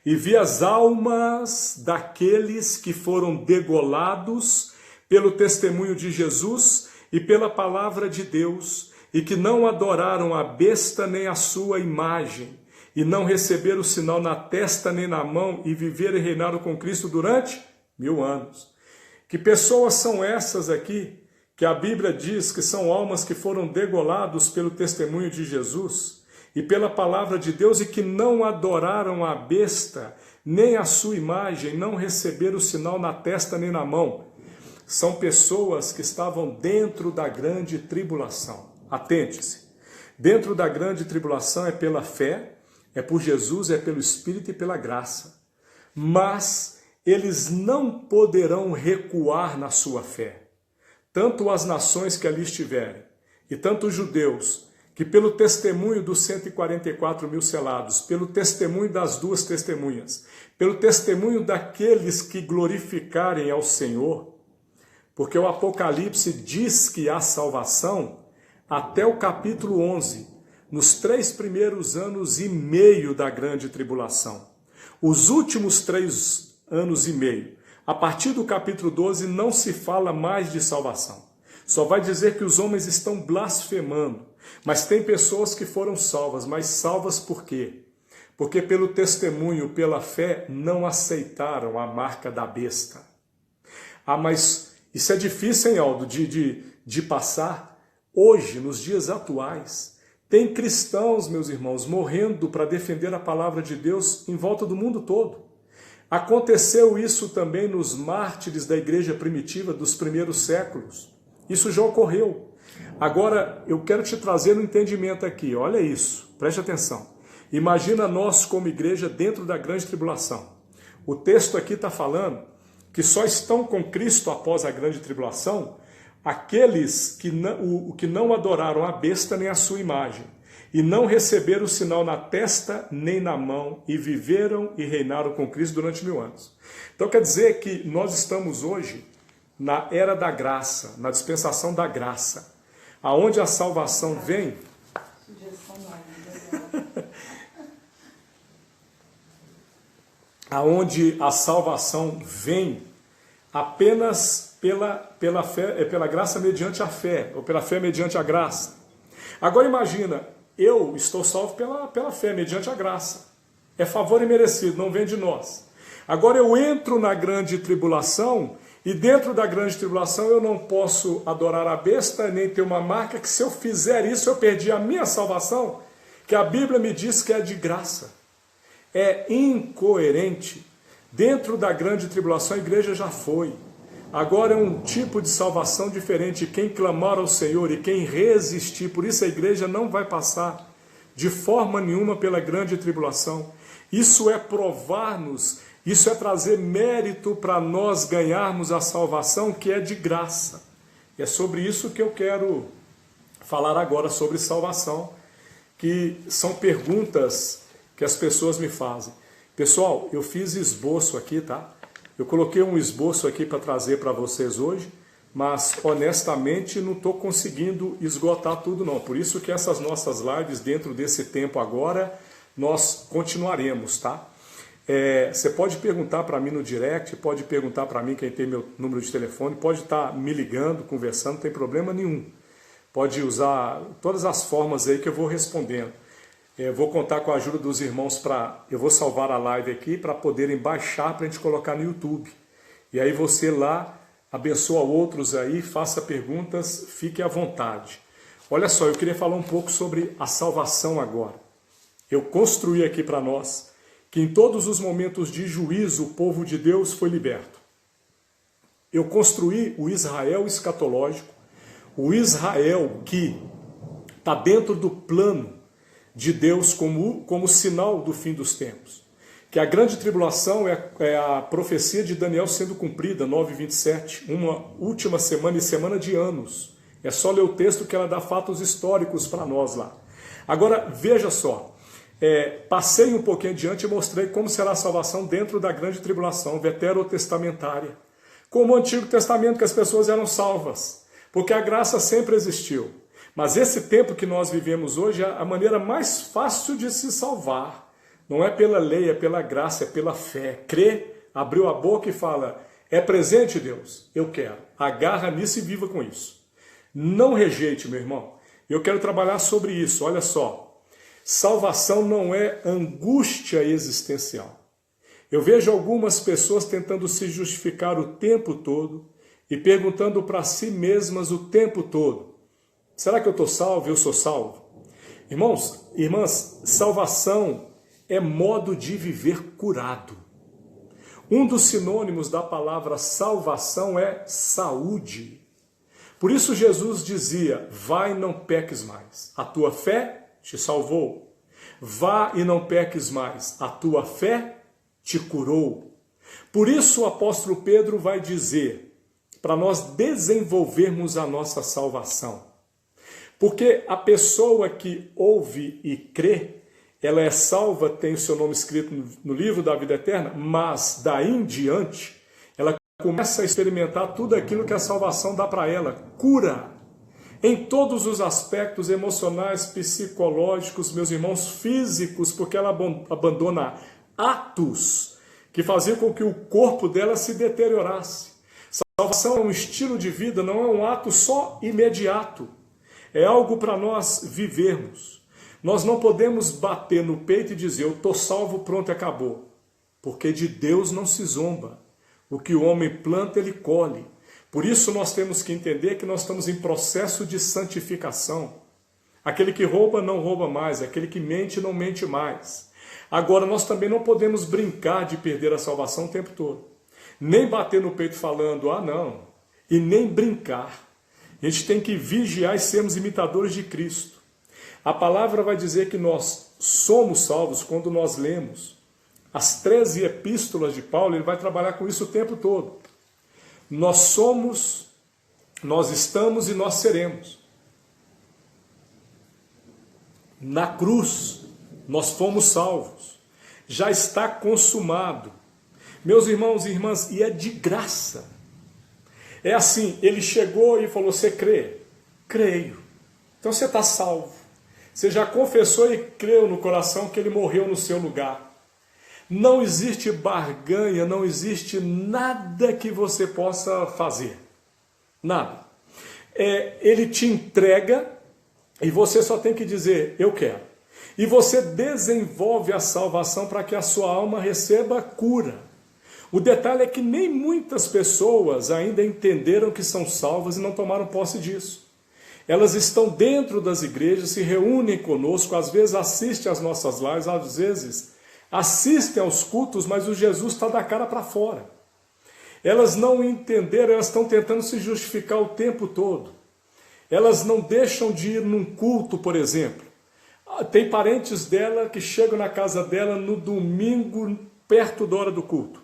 E vi as almas daqueles que foram degolados pelo testemunho de Jesus e pela palavra de Deus, e que não adoraram a besta nem a sua imagem, e não receberam o sinal na testa nem na mão, e viveram e reinaram com Cristo durante 1000 anos. Que pessoas são essas aqui, que a Bíblia diz que são almas que foram degolados pelo testemunho de Jesus e pela palavra de Deus e que não adoraram a besta, nem a sua imagem, não receberam o sinal na testa nem na mão. São pessoas que estavam dentro da grande tribulação. Atente-se. Dentro da grande tribulação é pela fé, é por Jesus, é pelo Espírito e pela graça. Mas eles não poderão recuar na sua fé. Tanto as nações que ali estiverem, e tanto os judeus, que pelo testemunho dos 144.000 selados, pelo testemunho das 2 testemunhas, pelo testemunho daqueles que glorificarem ao Senhor, porque o Apocalipse diz que há salvação até o capítulo 11, nos 3 primeiros anos e meio da grande tribulação. Os últimos 3 anos e meio, a partir do capítulo 12, não se fala mais de salvação. Só vai dizer que os homens estão blasfemando. Mas tem pessoas que foram salvas, mas salvas por quê? Porque pelo testemunho, pela fé, não aceitaram a marca da besta. Ah, mas isso é difícil, hein, Aldo, de passar? Hoje, nos dias atuais, tem cristãos, meus irmãos, morrendo para defender a palavra de Deus em volta do mundo todo. Aconteceu isso também nos mártires da igreja primitiva dos primeiros séculos. Isso já ocorreu. Agora, eu quero te trazer um entendimento aqui. Olha isso, preste atenção. Imagina nós como igreja dentro da grande tribulação. O texto aqui está falando que só estão com Cristo após a grande tribulação aqueles que não adoraram a besta nem a sua imagem, e não receberam o sinal na testa nem na mão, e viveram e reinaram com Cristo durante 1000 anos. Então quer dizer que nós estamos hoje na era da graça, na dispensação da graça, aonde a salvação vem. Aonde a salvação vem apenas pela fé, pela graça mediante a fé, ou pela fé mediante a graça. Agora imagina, eu estou salvo pela fé mediante a graça. É favor imerecido, não vem de nós. Agora eu entro na grande tribulação, e dentro da grande tribulação eu não posso adorar a besta, nem ter uma marca, que se eu fizer isso eu perdi a minha salvação, que a Bíblia me diz que é de graça. É incoerente. Dentro da grande tribulação a igreja já foi. Agora é um tipo de salvação diferente. Quem clamar ao Senhor e quem resistir, por isso a igreja não vai passar de forma nenhuma pela grande tribulação. Isso é provar-nos, isso é trazer mérito para nós ganharmos a salvação que é de graça. E é sobre isso que eu quero falar agora, sobre salvação, que são perguntas que as pessoas me fazem. Pessoal, eu fiz esboço aqui, tá? Eu coloquei um esboço aqui para trazer para vocês hoje, mas honestamente não estou conseguindo esgotar tudo não. Por isso que essas nossas lives, dentro desse tempo agora, nós continuaremos, tá? Você pode perguntar para mim no direct, pode perguntar para mim quem tem meu número de telefone, pode estar me ligando, conversando, não tem problema nenhum. Pode usar todas as formas aí que eu vou respondendo. Eu vou contar com a ajuda dos irmãos eu vou salvar a live aqui para poderem baixar para a gente colocar no YouTube. E aí você lá abençoa outros aí, faça perguntas, fique à vontade. Olha só, eu queria falar um pouco sobre a salvação agora. Eu construí aqui para nós que em todos os momentos de juízo o povo de Deus foi liberto. Eu construí o Israel escatológico, o Israel que está dentro do plano de Deus como sinal do fim dos tempos. Que a grande tribulação é a profecia de Daniel sendo cumprida, 9:27, uma última semana e semana de anos. É só ler o texto que ela dá fatos históricos para nós lá. Agora, veja só, passei um pouquinho adiante e mostrei como será a salvação dentro da grande tribulação veterotestamentária. Como o Antigo Testamento que as pessoas eram salvas, porque a graça sempre existiu. Mas esse tempo que nós vivemos hoje é a maneira mais fácil de se salvar. Não é pela lei, é pela graça, é pela fé. Crê, abriu a boca e fala, é presente Deus, eu quero. Agarra nisso e viva com isso. Não rejeite, meu irmão. Eu quero trabalhar sobre isso, olha só. Salvação não é angústia existencial. Eu vejo algumas pessoas tentando se justificar o tempo todo e perguntando para si mesmas o tempo todo: será que eu estou salvo? Eu sou salvo? Irmãos, irmãs, salvação é modo de viver curado. Um dos sinônimos da palavra salvação é saúde. Por isso Jesus dizia: vai, não peques mais, a tua fé te salvou. Vá e não peques mais, a tua fé te curou. Por isso o apóstolo Pedro vai dizer para nós desenvolvermos a nossa salvação. Porque a pessoa que ouve e crê, ela é salva, tem o seu nome escrito no livro da vida eterna, mas daí em diante, ela começa a experimentar tudo aquilo que a salvação dá para ela, cura. Em todos os aspectos emocionais, psicológicos, meus irmãos, físicos, porque ela abandona atos que faziam com que o corpo dela se deteriorasse. Salvação é um estilo de vida, não é um ato só imediato. É algo para nós vivermos. Nós não podemos bater no peito e dizer: eu estou salvo, pronto, acabou. Porque de Deus não se zomba. O que o homem planta, ele colhe. Por isso nós temos que entender que nós estamos em processo de santificação. Aquele que rouba não rouba mais, aquele que mente não mente mais. Agora nós também não podemos brincar de perder a salvação o tempo todo. Nem bater no peito falando: ah não, e nem brincar. A gente tem que vigiar e sermos imitadores de Cristo. A palavra vai dizer que nós somos salvos quando nós lemos as 13 epístolas de Paulo. Ele vai trabalhar com isso o tempo todo. Nós somos, nós estamos e nós seremos. Na cruz, nós fomos salvos. Já está consumado. Meus irmãos e irmãs, e é de graça. É assim, ele chegou e falou: você crê? Creio. Então você está salvo. Você já confessou e creu no coração que ele morreu no seu lugar. Não existe barganha, não existe nada que você possa fazer. Nada. Ele te entrega e você só tem que dizer: eu quero. E você desenvolve a salvação para que a sua alma receba cura. O detalhe é que nem muitas pessoas ainda entenderam que são salvas e não tomaram posse disso. Elas estão dentro das igrejas, se reúnem conosco, às vezes assistem às nossas lives, às vezes assistem aos cultos, mas o Jesus está da cara para fora. Elas não entenderam, elas estão tentando se justificar o tempo todo. Elas não deixam de ir num culto, por exemplo. Tem parentes dela que chegam na casa dela no domingo, perto da hora do culto.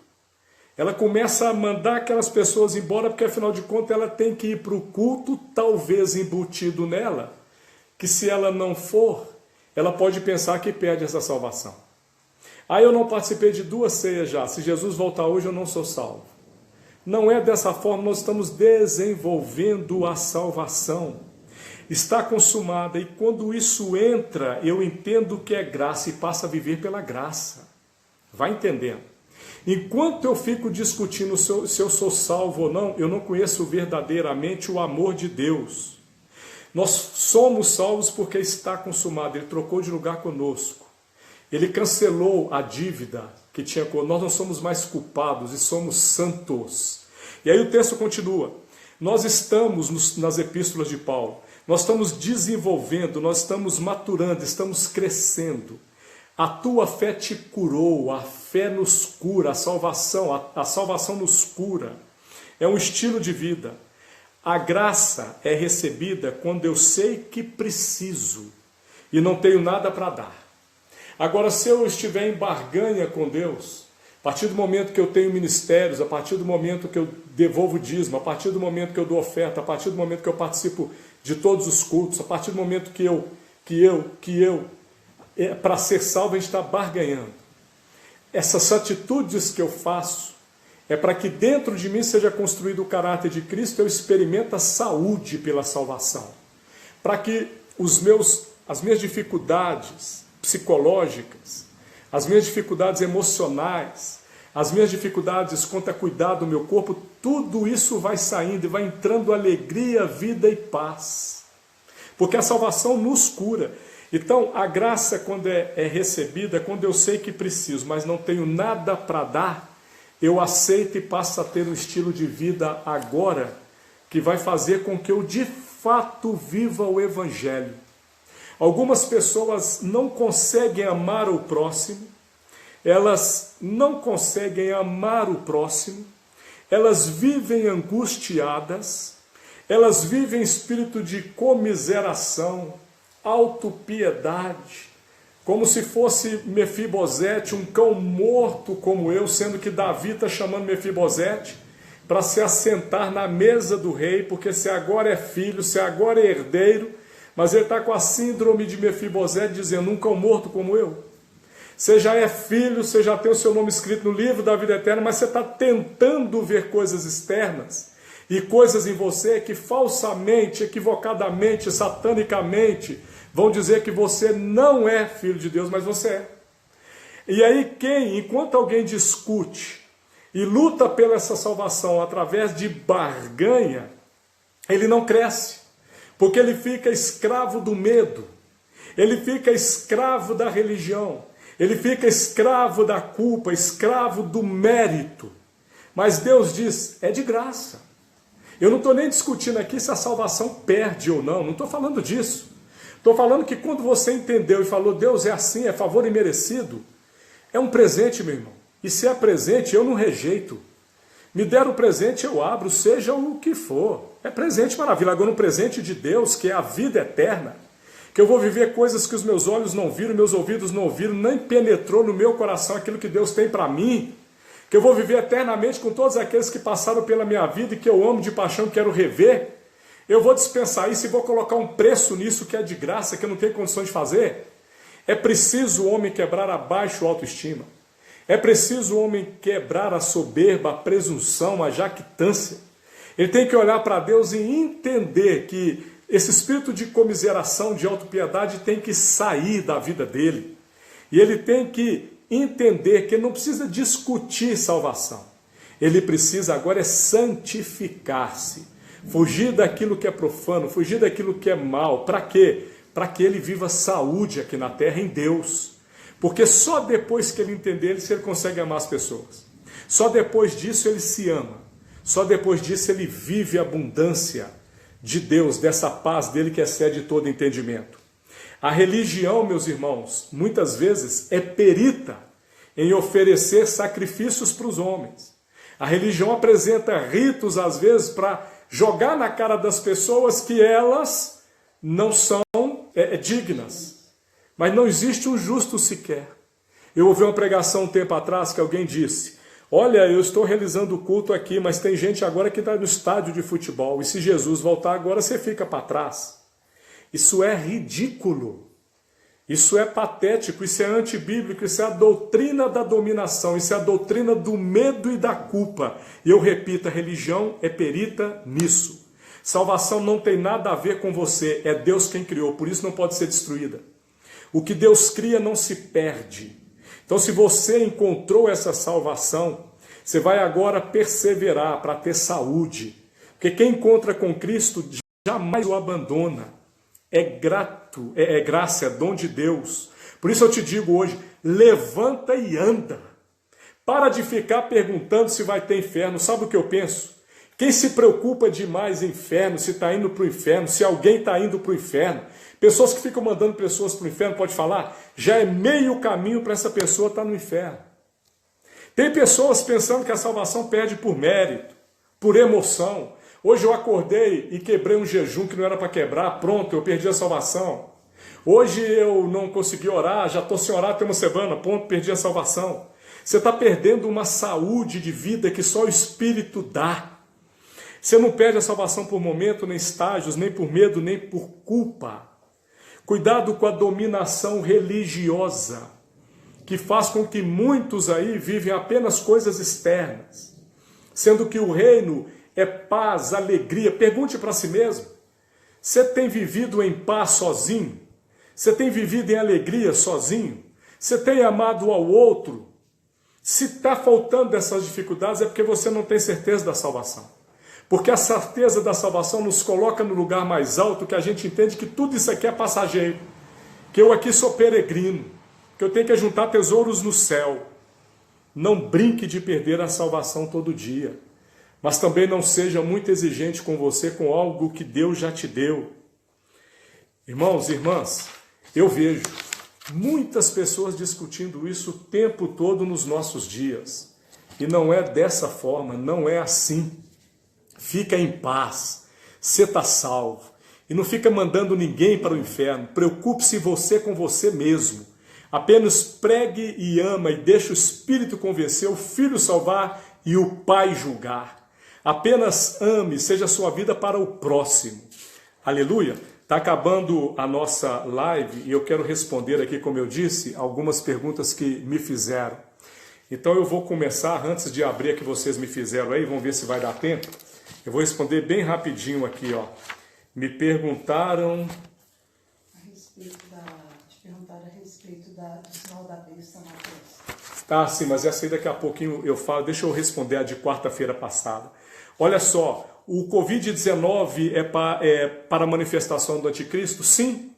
Ela começa a mandar aquelas pessoas embora, porque afinal de contas ela tem que ir para o culto, talvez embutido nela, que se ela não for, ela pode pensar que perde essa salvação. Aí eu não participei de 2 ceias já, se Jesus voltar hoje eu não sou salvo. Não é dessa forma, nós estamos desenvolvendo a salvação. Está consumada, e quando isso entra, eu entendo que é graça e passo a viver pela graça. Vai entendendo? Enquanto eu fico discutindo se eu sou salvo ou não, eu não conheço verdadeiramente o amor de Deus. Nós somos salvos porque está consumado, Ele trocou de lugar conosco. Ele cancelou a dívida que tinha conosco, nós não somos mais culpados e somos santos. E aí o texto continua, nós estamos nas epístolas de Paulo, nós estamos desenvolvendo, nós estamos maturando, estamos crescendo. A tua fé te curou, a fé nos cura, a salvação nos cura. É um estilo de vida. A graça é recebida quando eu sei que preciso e não tenho nada para dar. Agora, se eu estiver em barganha com Deus, a partir do momento que eu tenho ministérios, a partir do momento que eu devolvo dízimo, a partir do momento que eu dou oferta, a partir do momento que eu participo de todos os cultos, a partir do momento que eu para ser salvo, a gente está barganhando. Essas atitudes que eu faço é para que dentro de mim seja construído o caráter de Cristo, eu experimente a saúde pela salvação. Para que as minhas dificuldades psicológicas, as minhas dificuldades emocionais, as minhas dificuldades quanto a cuidar do meu corpo, tudo isso vai saindo e vai entrando alegria, vida e paz. Porque a salvação nos cura. Então, a graça, quando é recebida, quando eu sei que preciso, mas não tenho nada para dar, eu aceito e passo a ter um estilo de vida agora que vai fazer com que eu de fato viva o Evangelho. Algumas pessoas não conseguem amar o próximo, elas não conseguem amar o próximo, elas vivem angustiadas, elas vivem espírito de comiseração, autopiedade, como se fosse Mefibosete, um cão morto como eu, sendo que Davi está chamando Mefibosete para se assentar na mesa do rei, porque se agora é filho, se agora é herdeiro, mas ele está com a síndrome de Mefibosete, dizendo, um cão morto como eu. Você já é filho, você já tem o seu nome escrito no livro da vida eterna, mas você está tentando ver coisas externas e coisas em você que falsamente, equivocadamente, satanicamente vão dizer que você não é filho de Deus, mas você é. E aí enquanto alguém discute e luta pela essa salvação através de barganha, ele não cresce, porque ele fica escravo do medo, ele fica escravo da religião, ele fica escravo da culpa, escravo do mérito. Mas Deus diz, é de graça. Eu não estou nem discutindo aqui se a salvação perde ou não estou falando disso. Estou falando que quando você entendeu e falou, Deus é assim, é favor imerecido, é um presente, meu irmão. E se é presente, eu não rejeito. Me deram o presente, eu abro, seja o que for. É presente, maravilha. Agora um presente de Deus, que é a vida eterna, que eu vou viver coisas que os meus olhos não viram, meus ouvidos não ouviram, nem penetrou no meu coração aquilo que Deus tem para mim, que eu vou viver eternamente com todos aqueles que passaram pela minha vida e que eu amo de paixão e quero rever. Eu vou dispensar isso e vou colocar um preço nisso que é de graça, que eu não tenho condições de fazer. É preciso o homem quebrar abaixo a autoestima. É preciso o homem quebrar a soberba, a presunção, a jactância. Ele tem que olhar para Deus e entender que esse espírito de comiseração, de autopiedade tem que sair da vida dele. E ele tem que entender que ele não precisa discutir salvação. Ele precisa agora santificar-se. Fugir daquilo que é profano, fugir daquilo que é mal. Para quê? Para que ele viva saúde aqui na terra em Deus. Porque só depois que ele entender isso, ele consegue amar as pessoas. Só depois disso ele se ama. Só depois disso ele vive a abundância de Deus, dessa paz dele que excede todo entendimento. A religião, meus irmãos, muitas vezes é perita em oferecer sacrifícios para os homens. A religião apresenta ritos, às vezes, para jogar na cara das pessoas que elas não são dignas. Mas não existe um justo sequer. Eu ouvi uma pregação um tempo atrás que alguém disse, olha, eu estou realizando o culto aqui, mas tem gente agora que está no estádio de futebol, e se Jesus voltar agora, você fica para trás. Isso é ridículo. Isso é patético, isso é antibíblico, isso é a doutrina da dominação, isso é a doutrina do medo e da culpa. E eu repito, a religião é perita nisso. Salvação não tem nada a ver com você, é Deus quem criou, por isso não pode ser destruída. O que Deus cria não se perde. Então, se você encontrou essa salvação, você vai agora perseverar para ter saúde. Porque quem encontra com Cristo jamais o abandona. É grato, é graça, é dom de Deus. Por isso eu te digo hoje, levanta e anda. Para de ficar perguntando se vai ter inferno. Sabe o que eu penso? Quem se preocupa demais em inferno, se está indo para o inferno, se alguém está indo para o inferno, pessoas que ficam mandando pessoas para o inferno, pode falar, já é meio caminho para essa pessoa estar no inferno. Tem pessoas pensando que a salvação perde por mérito, por emoção. Hoje eu acordei e quebrei um jejum que não era para quebrar, pronto, eu perdi a salvação. Hoje eu não consegui orar, já estou sem orar tem uma semana, pronto, perdi a salvação. Você está perdendo uma saúde de vida que só o Espírito dá. Você não perde a salvação por momento, nem estágios, nem por medo, nem por culpa. Cuidado com a dominação religiosa, que faz com que muitos aí vivem apenas coisas externas, sendo que o reino é paz, alegria. Pergunte para si mesmo, você tem vivido em paz sozinho? Você tem vivido em alegria sozinho? Você tem amado ao outro? Se está faltando essas dificuldades é porque você não tem certeza da salvação. Porque a certeza da salvação nos coloca no lugar mais alto, que a gente entende que tudo isso aqui é passageiro. que eu aqui sou peregrino, que eu tenho que juntar tesouros no céu. Não brinque de perder a salvação todo dia, mas também não seja muito exigente com você com algo que Deus já te deu. Irmãos e irmãs, eu vejo muitas pessoas discutindo isso o tempo todo nos nossos dias. E não é dessa forma, não é assim. Fica em paz, você está salvo. E não fica mandando ninguém para o inferno. Preocupe-se você com você mesmo. Apenas pregue e ama e deixe o Espírito convencer, o Filho salvar e o Pai julgar. Apenas ame, seja a sua vida para o próximo. Aleluia! Está acabando a nossa live e eu quero responder aqui, como eu disse, algumas perguntas que me fizeram. Então eu vou começar, antes de abrir a que vocês me fizeram aí, vamos ver se vai dar tempo. Eu vou responder bem rapidinho aqui, ó. Me perguntaram... a respeito do sinal da besta, Mateus. Ah, sim, mas essa aí daqui a pouquinho eu falo. Deixa eu responder a de quarta-feira passada. Olha só, o Covid-19 é para a manifestação do anticristo? Sim.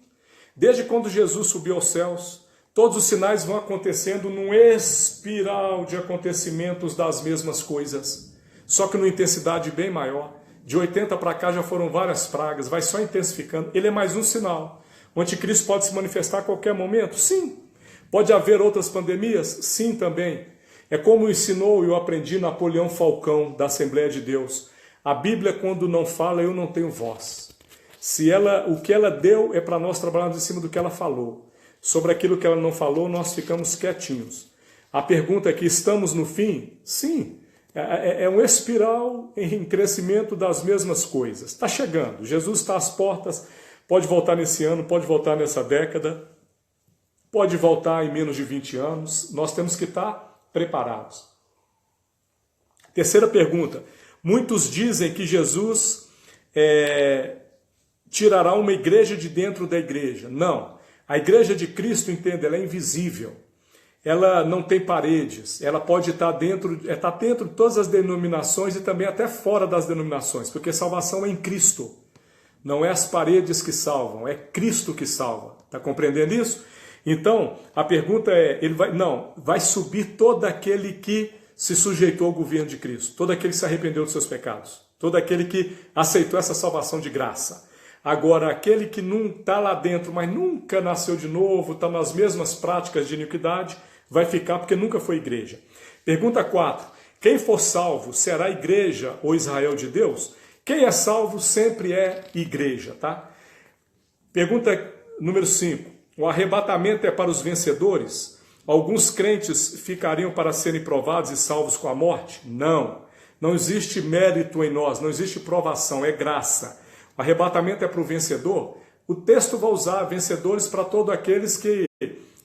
Desde quando Jesus subiu aos céus, todos os sinais vão acontecendo num espiral de acontecimentos das mesmas coisas, só que numa intensidade bem maior. De 80 para cá já foram várias pragas, vai só intensificando. Ele é mais um sinal. O anticristo pode se manifestar a qualquer momento? Sim. Pode haver outras pandemias? Sim, também. É como ensinou e eu aprendi Napoleão Falcão, da Assembleia de Deus. A Bíblia, quando não fala, eu não tenho voz. O que ela deu é para nós trabalharmos em cima do que ela falou. Sobre aquilo que ela não falou, nós ficamos quietinhos. A pergunta é que estamos no fim? Sim. É um espiral em crescimento das mesmas coisas. Está chegando. Jesus está às portas. Pode voltar nesse ano, pode voltar nessa década. Pode voltar em menos de 20 anos. Nós temos que estar preparados. Terceira pergunta. Muitos dizem que Jesus tirará uma igreja de dentro da igreja. Não. A igreja de Cristo, entenda, ela é invisível. Ela não tem paredes. Ela pode estar dentro de todas as denominações e também até fora das denominações, porque salvação é em Cristo. Não é as paredes que salvam, é Cristo que salva. Está compreendendo isso? Então, a pergunta é, vai subir todo aquele que se sujeitou ao governo de Cristo, todo aquele que se arrependeu dos seus pecados, todo aquele que aceitou essa salvação de graça. Agora, aquele que não está lá dentro, mas nunca nasceu de novo, está nas mesmas práticas de iniquidade, vai ficar porque nunca foi igreja. Pergunta 4. Quem for salvo será igreja ou Israel de Deus? Quem é salvo sempre é igreja, tá? Pergunta número 5. O arrebatamento é para os vencedores? Alguns crentes ficariam para serem provados e salvos com a morte? Não. Não existe mérito em nós, não existe provação, é graça. O arrebatamento é para o vencedor? O texto vai usar vencedores para todos aqueles que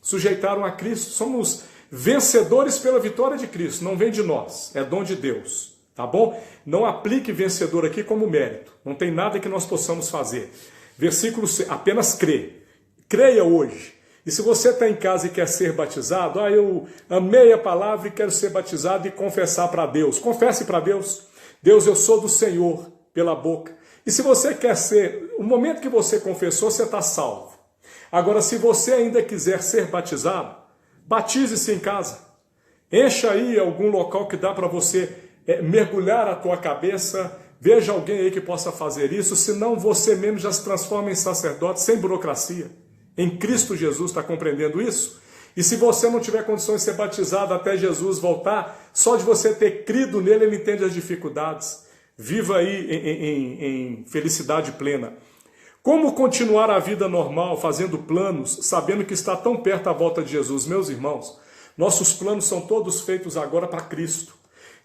sujeitaram a Cristo. Somos vencedores pela vitória de Cristo, não vem de nós, é dom de Deus. Tá bom? Não aplique vencedor aqui como mérito. Não tem nada que nós possamos fazer. Versículo 6, apenas crê. Creia hoje. E se você está em casa e quer ser batizado, eu amei a palavra e quero ser batizado e confessar para Deus. Confesse para Deus. Deus, eu sou do Senhor, pela boca. E se você quer ser, o momento que você confessou, você está salvo. Agora, se você ainda quiser ser batizado, batize-se em casa. Encha aí algum local que dá para você mergulhar a tua cabeça. Veja alguém aí que possa fazer isso, senão você mesmo já se transforma em sacerdote sem burocracia. Em Cristo Jesus, está compreendendo isso? E se você não tiver condições de ser batizado até Jesus voltar, só de você ter crido nele, ele entende as dificuldades. Viva aí em felicidade plena. Como continuar a vida normal, fazendo planos, sabendo que está tão perto a volta de Jesus? Meus irmãos, nossos planos são todos feitos agora para Cristo.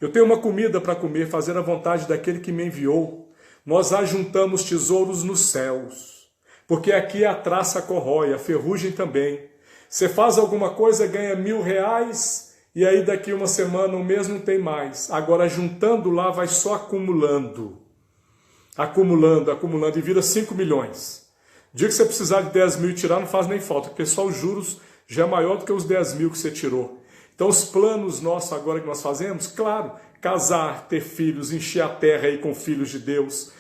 Eu tenho uma comida para comer, fazer a vontade daquele que me enviou. Nós ajuntamos tesouros nos céus, porque aqui a traça corrói, a ferrugem também. Você faz alguma coisa, ganha R$1.000, e aí daqui uma semana, um mês não tem mais. Agora juntando lá, vai só acumulando. Acumulando, e vira 5 milhões. O dia que você precisar de 10 mil e tirar, não faz nem falta, porque só os juros já é maior do que os 10 mil que você tirou. Então os planos nossos agora que nós fazemos, claro, casar, ter filhos, encher a terra aí com filhos de Deus,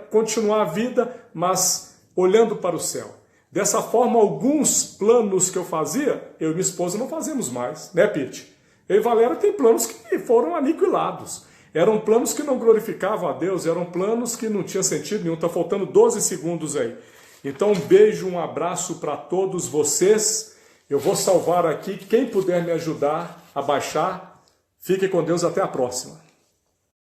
continuar a vida, mas olhando para o céu. Dessa forma, alguns planos que eu fazia, eu e minha esposa não fazemos mais, né, Pete? Eu e Valéria tem planos que foram aniquilados. Eram planos que não glorificavam a Deus, eram planos que não tinham sentido nenhum. Está faltando 12 segundos aí. Então, um beijo, um abraço para todos vocês. Eu vou salvar aqui. Quem puder me ajudar a baixar, fique com Deus. Até a próxima.